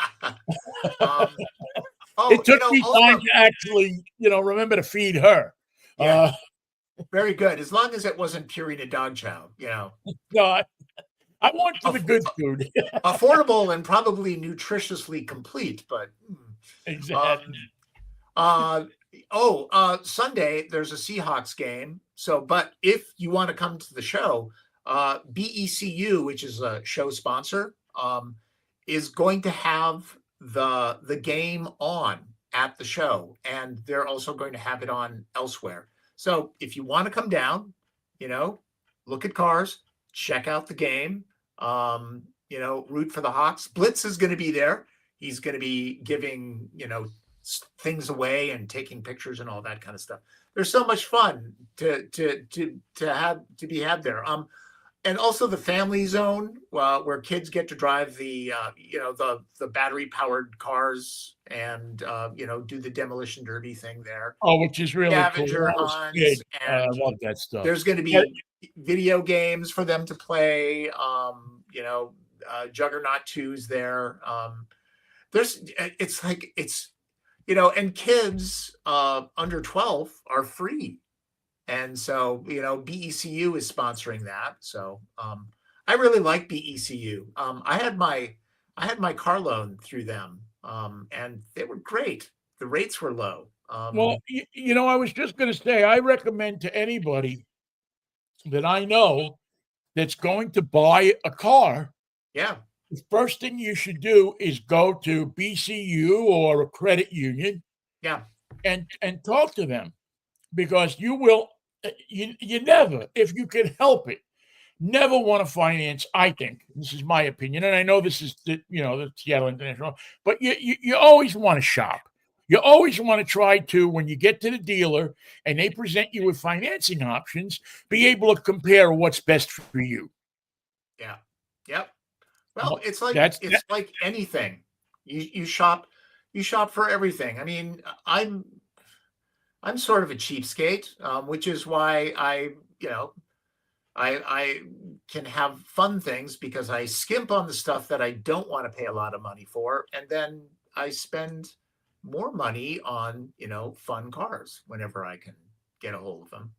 It took me time also to actually, remember to feed her. yeah, very good. As long as it wasn't Purina dog chow, No, I want for the good food. affordable and probably nutritiously complete. But Exactly. Sunday there's a Seahawks game. So, but if you want to come to the show, BECU, which is a show sponsor, is going to have the game on at the show, and they're also going to have it on elsewhere. So if you want to come down, look at cars, check out the game, root for the Hawks. Blitz is going to be there. He's going to be giving, things away and taking pictures and all that kind of stuff. There's so much fun to be had there. And also the family zone, where kids get to drive the battery powered cars and do the demolition derby thing there. Oh, which is really Scavenger cool. hunts, I and love that stuff. there's going to be video games for them to play. Juggernaut 2's there. And kids under 12 are free. And so, BECU is sponsoring that. So I really like BECU. I had my car loan through them, and they were great. The rates were low. Well, I was just going to say, I recommend to anybody that I know that's going to buy a car, yeah, the first thing you should do is go to BCU or a credit union, yeah, and talk to them, because you will, you never, if you can help it, never want to finance. I think this is my opinion, and I know this is the Seattle International, but you always want to shop. You always want to try to, when you get to the dealer and they present you with financing options, be able to compare what's best for you. yeah, yep. Well, it's like anything. You shop for everything. I mean, I'm sort of a cheapskate, which is why I can have fun things, because I skimp on the stuff that I don't want to pay a lot of money for, and then I spend more money on fun cars whenever I can get a hold of them.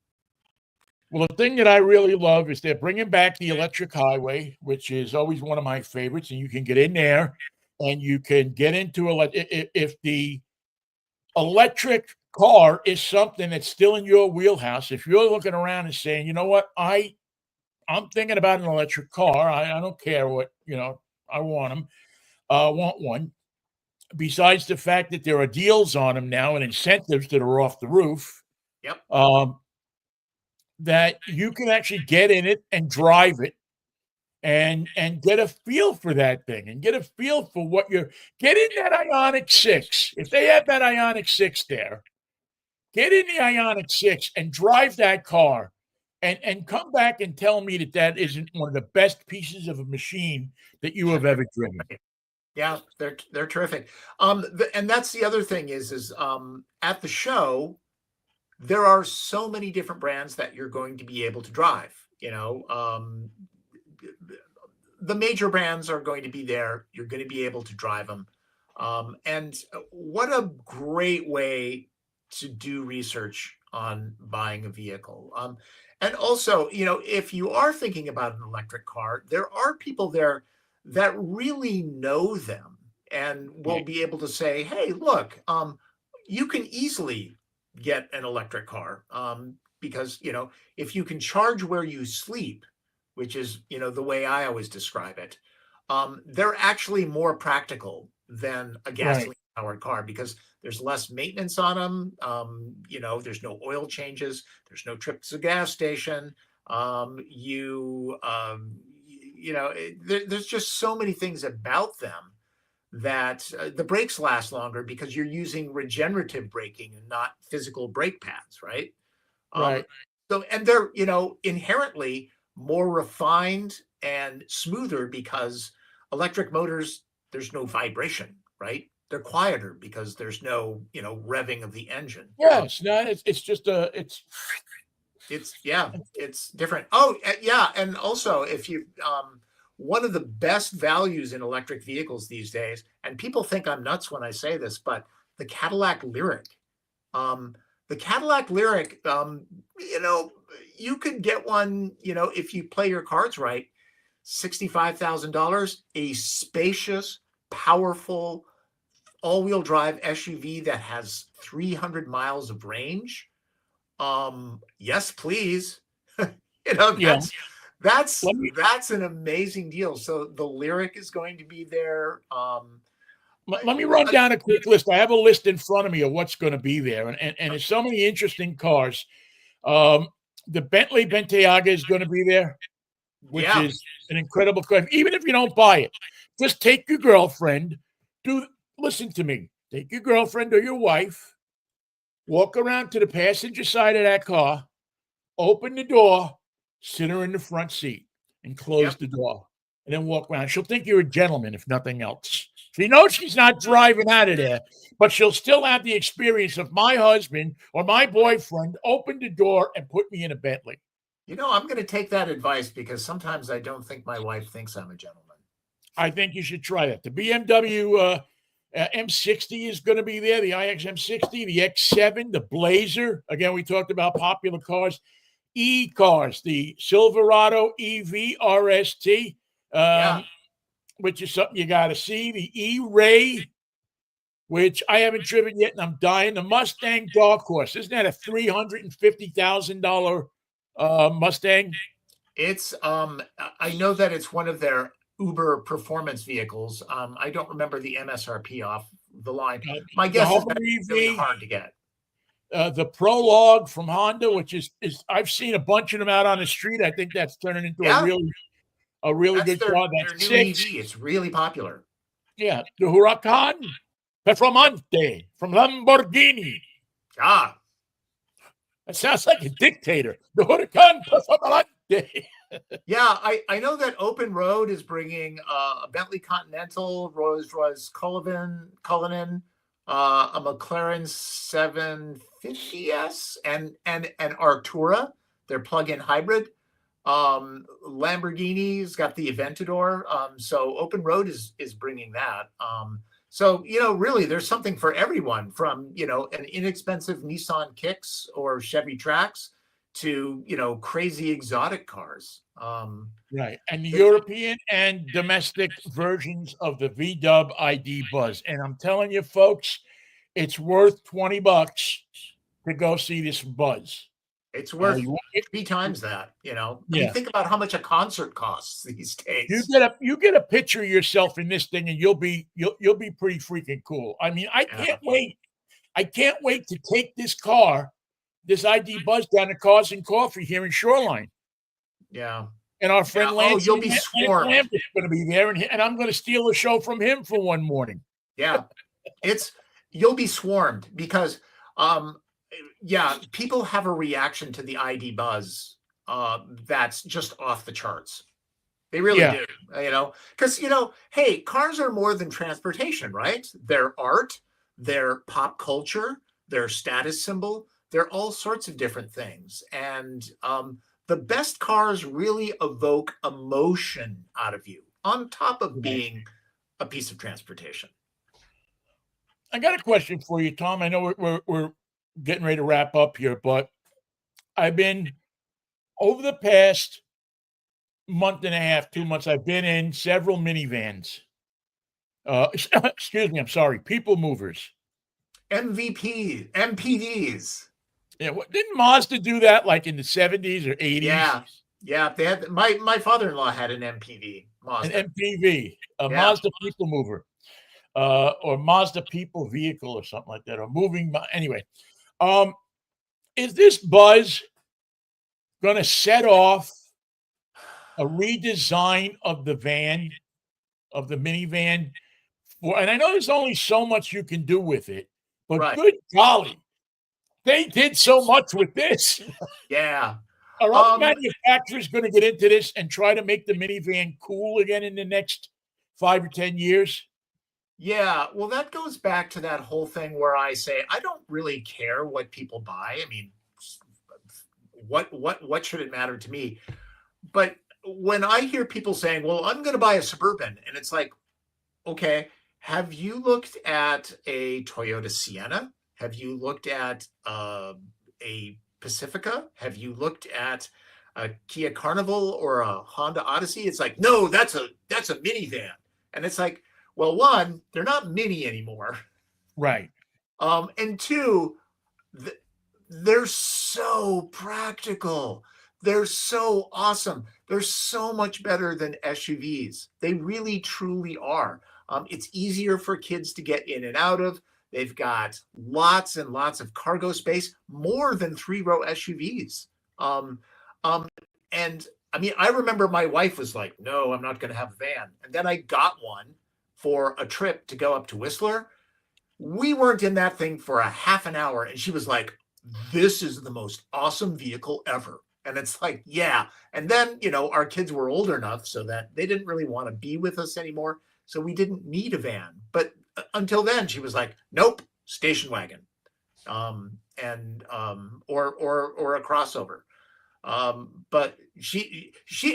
Well, the thing that I really love is they're bringing back the electric highway, which is always one of my favorites, and you can get in there and you can get into if the electric car is something that's still in your wheelhouse. If you're looking around and saying, you know what, I'm thinking about an electric car. I don't care what, I want them. Want one. Besides the fact that there are deals on them now and incentives that are off the roof. Yep. That you can actually get in it and drive it and get a feel for that thing, and get a feel for what get in that Ioniq 6. If they have that Ioniq 6 there, get in the Ioniq 6 and drive that car, and come back and tell me that isn't one of the best pieces of a machine that you have ever driven. Yeah, they're terrific. And that's the other thing is at the show, there are so many different brands that you're going to be able to drive. The major brands are going to be there. You're going to be able to drive them. And what a great way to do research on buying a vehicle. And also, if you are thinking about an electric car, there are people there that really know them and will be able to say, hey, look, you can easily get an electric car, because if you can charge where you sleep, which is the way I always describe it, they're actually more practical than a gasoline powered car, because there's less maintenance on them. There's no oil changes, there's no trip to the gas station. there's just so many things about them that the brakes last longer because you're using regenerative braking and not physical brake pads, right? Right. So, and they're, inherently more refined and smoother because electric motors, there's no vibration, right? They're quieter because there's no, revving of the engine. Yes. No, it's just It's different. Oh, yeah. And also, if you, one of the best values in electric vehicles these days, and people think I'm nuts when I say this, but the Cadillac Lyric. The Cadillac Lyric, you could get one, if you play your cards right, $65,000, a spacious, powerful, all-wheel drive SUV that has 300 miles of range. Yes, please. Yeah. That's an amazing deal. So the Lyric is going to be there. Let me run down a quick list. I have a list in front of me of what's going to be there, and there's so many interesting cars. The Bentley Bentayga is going to be there, which is an incredible car. Even if you don't buy it, just take your girlfriend. Listen to me. Take your girlfriend or your wife, walk around to the passenger side of that car, open the door, sit her in the front seat, and close the door, and then walk around. She'll think you're a gentleman, if nothing else. She knows she's not driving out of there, but she'll still have the experience of my husband or my boyfriend opened the door and put me in a Bentley. I'm going to take that advice because sometimes I don't think my wife thinks I'm a gentleman. I think you should try that. The BMW M60 is going to be there, the iX M60, the X7, the Blazer. Again, we talked about popular cars. E-cars, the Silverado EV RST, which is something you got to see. The E-Ray, which I haven't driven yet, and I'm dying. The Mustang Dark Horse. Isn't that a $350,000 Mustang? It's I know that it's one of their Uber performance vehicles. I don't remember the MSRP off the line. My guess is that it's really hard to get. The Prologue from Honda, which is I've seen a bunch of them out on the street. I think that's turning into a really good car. That's their new EV. It's really popular. Yeah, the Huracan Performante from Lamborghini. That sounds like a dictator. The Huracan Performante. Yeah, I know that Open Road is bringing a Bentley Continental, Rolls-Royce Cullinan, a McLaren 750S, and Artura, their plug-in hybrid. Lamborghini's got the Aventador. So Open Road is bringing that. So really, there's something for everyone, from an inexpensive Nissan Kicks or Chevy Trax to crazy exotic cars. Right, and the European and domestic versions of the VW ID Buzz. And I'm telling you, folks, it's worth $20 to go see this Buzz. It's worth 3 times that. I mean, think about how much a concert costs these days. You get a picture of yourself in this thing, and you'll be pretty freaking cool. I mean, I can't wait. I can't wait to take this ID Buzz, down to Cars and Coffee here in Shoreline. Yeah. And our friend Lance, you'll be swarmed. Lance is going to be there, and I'm going to steal a show from him for one morning. Yeah, you'll be swarmed because, people have a reaction to the ID Buzz that's just off the charts. They really do, because hey, cars are more than transportation, right? They're art, they're pop culture, they're status symbol. They're all sorts of different things. And the best cars really evoke emotion out of you on top of being a piece of transportation. I got a question for you, Tom. I know we're getting ready to wrap up here, but I've been, over the past month and a half, 2 months, I've been in several minivans. Excuse me, I'm sorry, people movers. MPDs. Yeah, didn't Mazda do that like in the 70s or 80s? Yeah. They had my father-in-law had an MPV. Mazda. An MPV, Mazda people mover, or Mazda people vehicle or something like that, or moving. Anyway, is this Buzz going to set off a redesign of the van, of the minivan. And I know there's only so much you can do with it, but Right. good golly, they did so much with this. Yeah. Are other Um, manufacturers going to get into this and try to make the minivan cool again in the next 5 or 10 years? yeah. Well, that goes back to that whole thing where I say I don't really care what people buy. I mean, what should it matter to me? But when I hear people saying, "Well, I'm going to buy a Suburban," and it's like, okay, have you looked at a Toyota Sienna? Have you looked at a Pacifica? Have you looked at a Kia Carnival or a Honda Odyssey? It's like, no, that's a minivan, and it's like, well, one, they're not mini anymore, Right. and two, th- they're so practical. They're so awesome. They're so much better than SUVs. They really, truly are. It's easier for kids to get in and out of. They've got lots and lots of cargo space, more than three-row SUVs. Um, um, and I mean, I remember my wife was like, "No, I'm not going to have a van." And then I got one for a trip to go up to Whistler. We weren't in that thing for a half an hour, and she was like, "This is the most awesome vehicle ever." And it's like, yeah. And then, our kids were old enough so that they didn't really want to be with us anymore. So we didn't need a van. But until then, she was like, nope, station wagon. And or a crossover. But she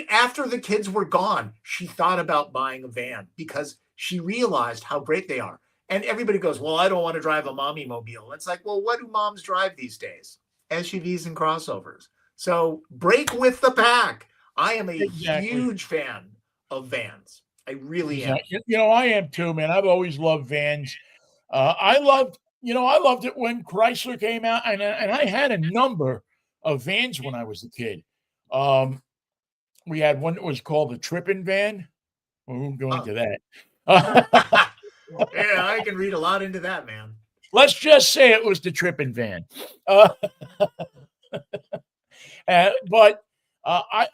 after the kids were gone, she thought about buying a van because she realized how great they are. And everybody goes, well, I don't want to drive a mommy mobile. It's like, well, what do moms drive these days? SUVs and crossovers. So break with the pack. I am a Exactly. huge fan of vans. I really am. Exactly. I am too, man. I've always loved vans. I loved it when Chrysler came out, and I had a number of vans when I was a kid. Um, we had one that was called the Trippin' Van. We won't go Huh. into that. Yeah, I can read a lot into that, man. Let's just say it was the Trippin' Van. Uh, but I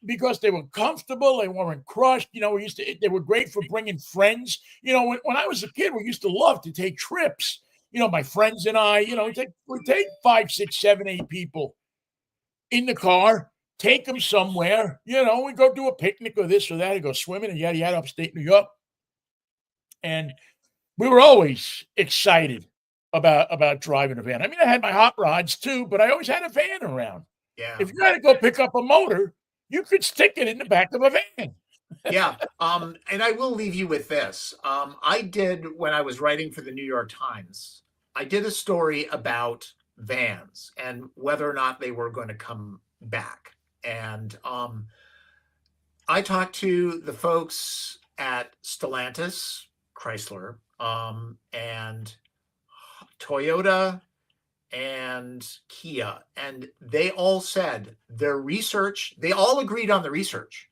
because they were comfortable, they weren't crushed. They were great for bringing friends. When I was a kid, we used to love to take trips. My friends and I, we'd take 5, 6, 7, 8 people in the car, take them somewhere. We go do a picnic or this or that, and go swimming and yada yada upstate New York. And we were always excited about driving a van. I mean, I had my hot rods too, but I always had a van around. Yeah. If you had to go pick up a motor, you could stick it in the back of a van. Yeah. And I will leave you with this. I did, when I was writing for the New York Times, I did a story about vans and whether or not they were going to come back. And I talked to the folks at Stellantis, Chrysler, and Toyota and Kia, and they all said their research, they all agreed on the research.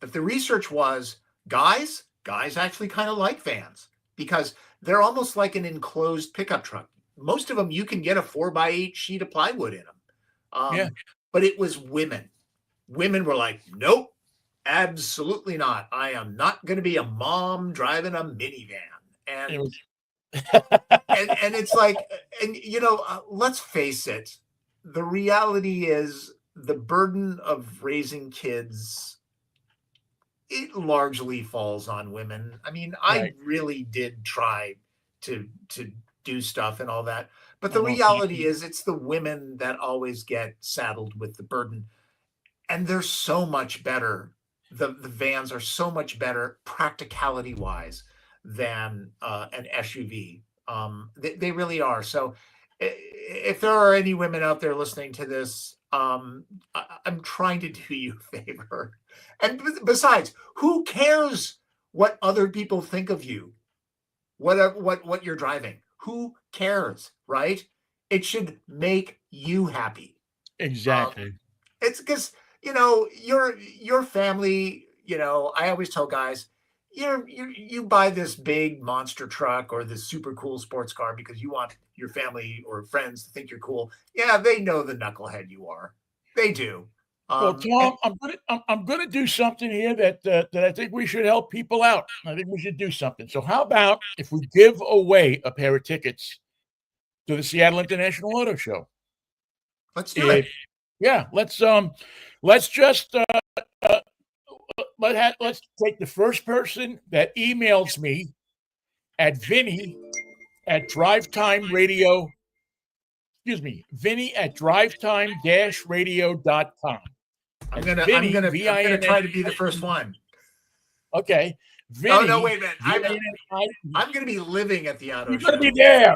But the research was guys actually kind of like vans because they're almost like an enclosed pickup truck. Most of them, you can get a 4x8 sheet of plywood in them. Yeah. But it was women. Women were like, nope, absolutely not. I am not going to be a mom driving a minivan. And It was and it's like, and let's face it, the reality is the burden of raising kids, it largely falls on women. I mean, I right. really did try to do stuff and all that, but the Oh, well, thank reality you. is it's the women that always get saddled with the burden, and they're so much better. The vans are so much better practicality wise than an SUV. They really are. So if there are any women out there listening to this, I'm trying to do you a favor. And besides, who cares what other people think of you? What you're driving? Who cares, right? It should make you happy. Um, Exactly. it's because your family. I always tell guys, you buy this big monster truck or this super cool sports car because you want your family or friends to think you're cool. Yeah, they know the knucklehead you are. They do. Well, Tom, I'm gonna do something here that I think we should help people out. I think we should do something. So, how about if we give away a pair of tickets to the Seattle International Auto Show? Let's do it. Yeah, let's just let's take the first person that emails me at Vinny at drivetime drivetime-radio.com. I'm gonna try to be the first one. Okay. Vinny, oh no, wait a minute. I'm gonna be living at the auto show. You're gonna be there.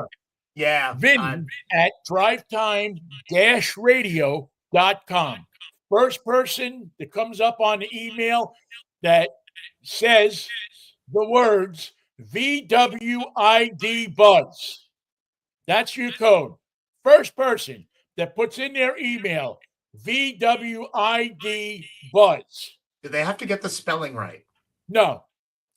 Yeah. Vinny at drivetime-radio.com. First person that comes up on the email that says the words VWID Buzz. That's your code. First person that puts in their email VWID Buzz. Do they have to get the spelling right? No.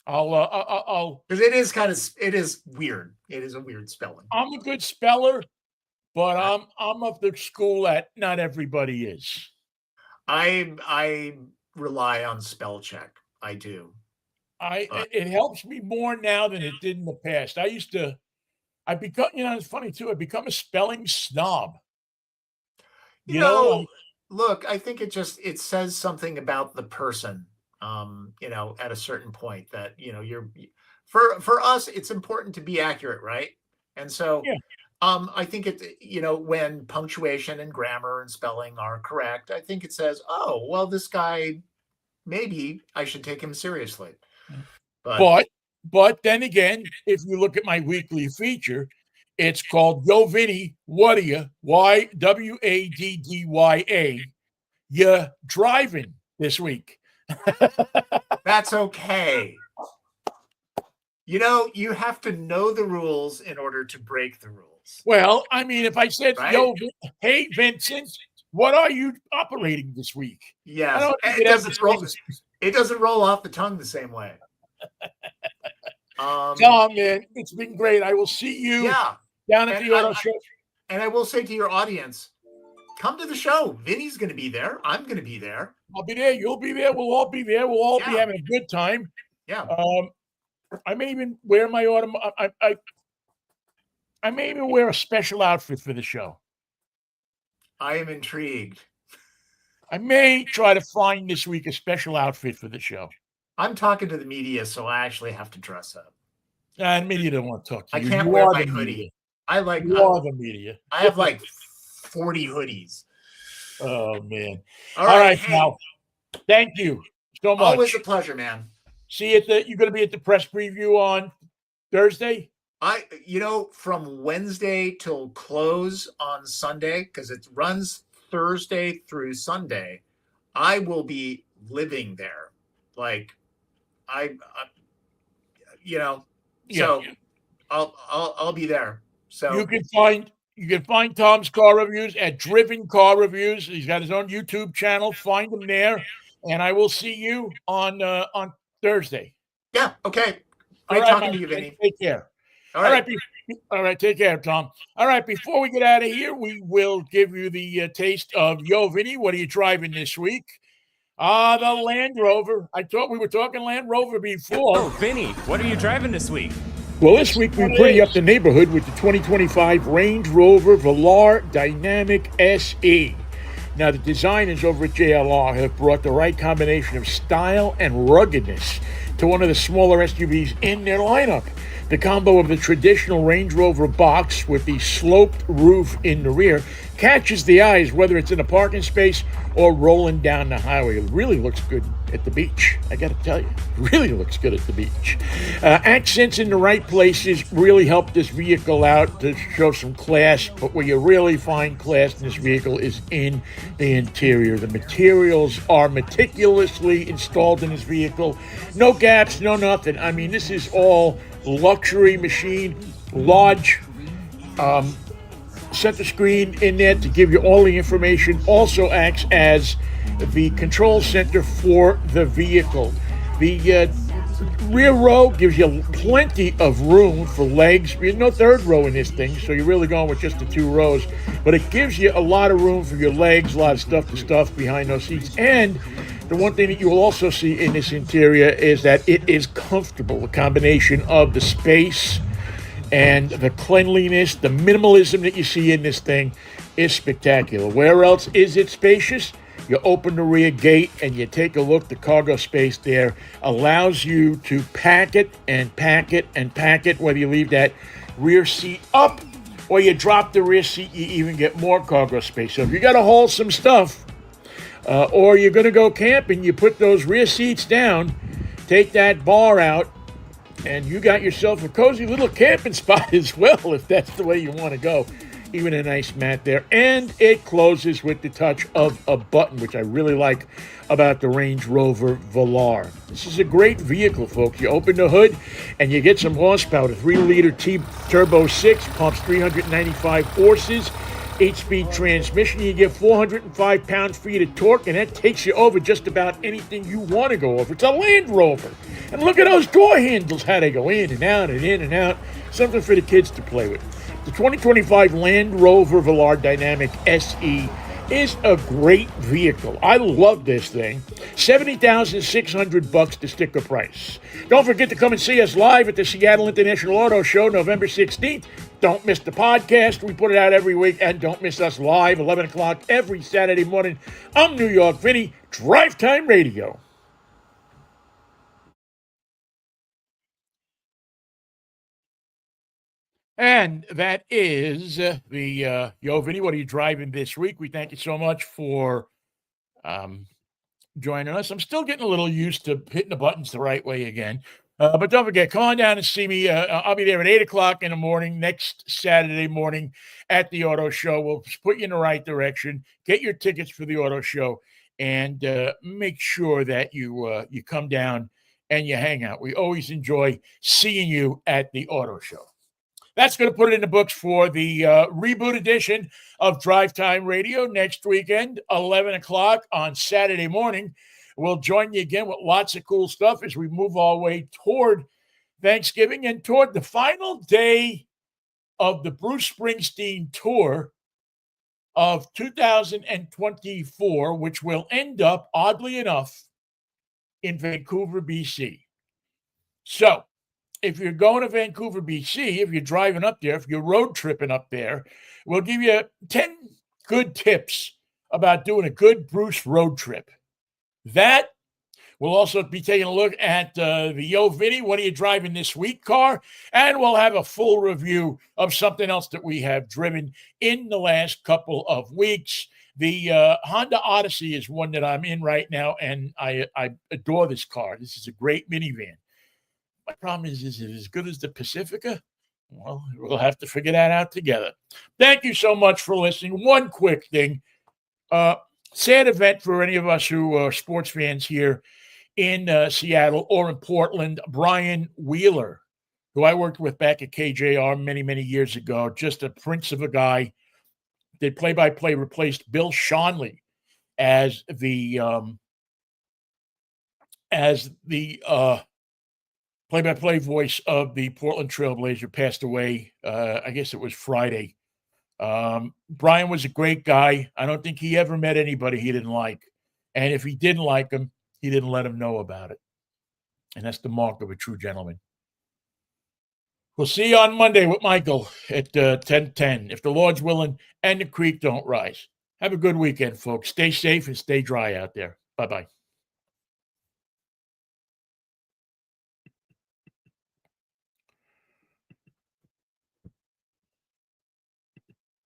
I'll because it is weird. It is a weird spelling. I'm a good speller, but I'm of the school that not everybody is. I rely on spell check. I do. It helps me more now than it did in the past. I become, it's funny too. I become a spelling snob. You know, look, I think it says something about the person. At a certain point that, you're for us, it's important to be accurate, right? And so, yeah. I think when punctuation and grammar and spelling are correct, I think it says, oh, well, this guy, maybe I should take him seriously. But then again, if you look at my weekly feature, it's called Yo Vinny Waddia, YWADDYA. You're driving this week. That's okay. You have to know the rules in order to break the rules. Well, I mean, if I said, right? Yo, hey, Vincent, what are you operating this week? Yeah, it doesn't roll off the tongue the same way. Tom, man, it's been great. I will see you down at the auto show. And I will say to your audience, come to the show. Vinny's going to be there. I'm going to be there. I'll be there. You'll be there. We'll all be there. We'll all be having a good time. Yeah. I may even wear my I may even wear a special outfit for the show. I am intrigued. I may try to find this week a special outfit for the show. I'm talking to the media, so I actually have to dress up. And media don't want to talk to you. I can't wear my hoodie. You are the media. I have like 40 hoodies. Oh, man. All right, now. Thank you so much. Always a pleasure, man. See you you're going to be at the press preview on Thursday? From Wednesday till close on Sunday, because it runs Thursday through Sunday, I will be living there. Like, so I'll be there. So you can find Tom's car reviews at Driven Car Reviews. He's got his own YouTube channel. Find him there, and I will see you on Thursday. Yeah. Okay. Great talking to you, Vinny. Take care. All right. All right. Take care, Tom. All right. Before we get out of here, we will give you the taste of Yo, Vinny. What are you driving this week? The Land Rover. I thought we were talking Land Rover before. Oh, Vinny, what are you driving this week? Well, this week we pretty up the neighborhood with the 2025 Range Rover Velar Dynamic SE. Now, the designers over at JLR have brought the right combination of style and ruggedness to one of the smaller SUVs in their lineup. The combo of the traditional Range Rover box with the sloped roof in the rear catches the eyes, whether it's in a parking space or rolling down the highway. It really looks good at the beach. I got to tell you, it really looks good at the beach. Accents in the right places really help this vehicle out to show some class, but where you really find class in this vehicle is in the interior. The materials are meticulously installed in this vehicle. No gaps, no nothing. I mean, this is all luxury machine, large center screen in there to give you all the information. Also acts as the control center for the vehicle. The Rear row gives you plenty of room for legs. There's no third row in this thing, so you're really going with just the 2 rows. But it gives you a lot of room for your legs, a lot of stuff to stuff behind those seats. And the one thing that you will also see in this interior is that it is comfortable. The combination of the space and the cleanliness, the minimalism that you see in this thing is spectacular. Where else is it spacious? You open the rear gate and you take a look. The cargo space there allows you to pack it and pack it and pack it, whether you leave that rear seat up or you drop the rear seat, you even get more cargo space. So if you got to haul some stuff or you're going to go camping, you put those rear seats down, take that bar out, and you got yourself a cozy little camping spot as well, if that's the way you want to go. Even a nice mat there. And it closes with the touch of a button, which I really like about the Range Rover Velar. This is a great vehicle, folks. You open the hood and you get some horsepower. The 3-liter Turbo 6 pumps 395 horses. 8-speed transmission. You get 405 pound-feet of torque, and that takes you over just about anything you want to go over. It's a Land Rover. And look at those door handles, how they go in and out and in and out. Something for the kids to play with. The 2025 Land Rover Velar Dynamic SE is a great vehicle. I love this thing. $70,600 the sticker price. Don't forget to come and see us live at the Seattle International Auto Show, November 16th. Don't miss the podcast. We put it out every week. And don't miss us live, 11 o'clock every Saturday morning. I'm New York Vinny, Drivetime Radio. And that is the Yo, Vinny, what are you driving this week? We thank you so much for joining us. I'm still getting a little used to hitting the buttons the right way again. But don't forget, come on down and see me. I'll be there at 8 o'clock in the morning next Saturday morning at the auto show. We'll put you in the right direction. Get your tickets for the auto show and make sure that you come down and you hang out. We always enjoy seeing you at the auto show. That's going to put it in the books for the reboot edition of Drive Time Radio next weekend, 11 o'clock on Saturday morning. We'll join you again with lots of cool stuff as we move our way toward Thanksgiving and toward the final day of the Bruce Springsteen tour of 2024, which will end up, oddly enough, in Vancouver, BC. So, if you're going to Vancouver, BC, if you're driving up there, if you're road tripping up there, we'll give you 10 good tips about doing a good Bruce road trip. That we'll also be taking a look at the Yo Vinny, what are you driving this week car? And we'll have a full review of something else that we have driven in the last couple of weeks. The Honda Odyssey is one that I'm in right now, and I adore this car. This is a great minivan. My problem is it as good as the Pacifica? Well, we'll have to figure that out together. Thank you so much for listening. One quick thing. Sad event for any of us who are sports fans here in Seattle or in Portland. Brian Wheeler, who I worked with back at KJR many, many years ago. Just a prince of a guy. Did play-by-play, replaced Bill Schonely as the play-by-play voice of the Portland Trailblazer. Passed away, I guess it was Friday. Brian was a great guy. I don't think he ever met anybody he didn't like. And if he didn't like him, he didn't let him know about it. And that's the mark of a true gentleman. We'll see you on Monday with Michael at 10:10, if the Lord's willing and the creek don't rise. Have a good weekend, folks. Stay safe and stay dry out there. Bye-bye.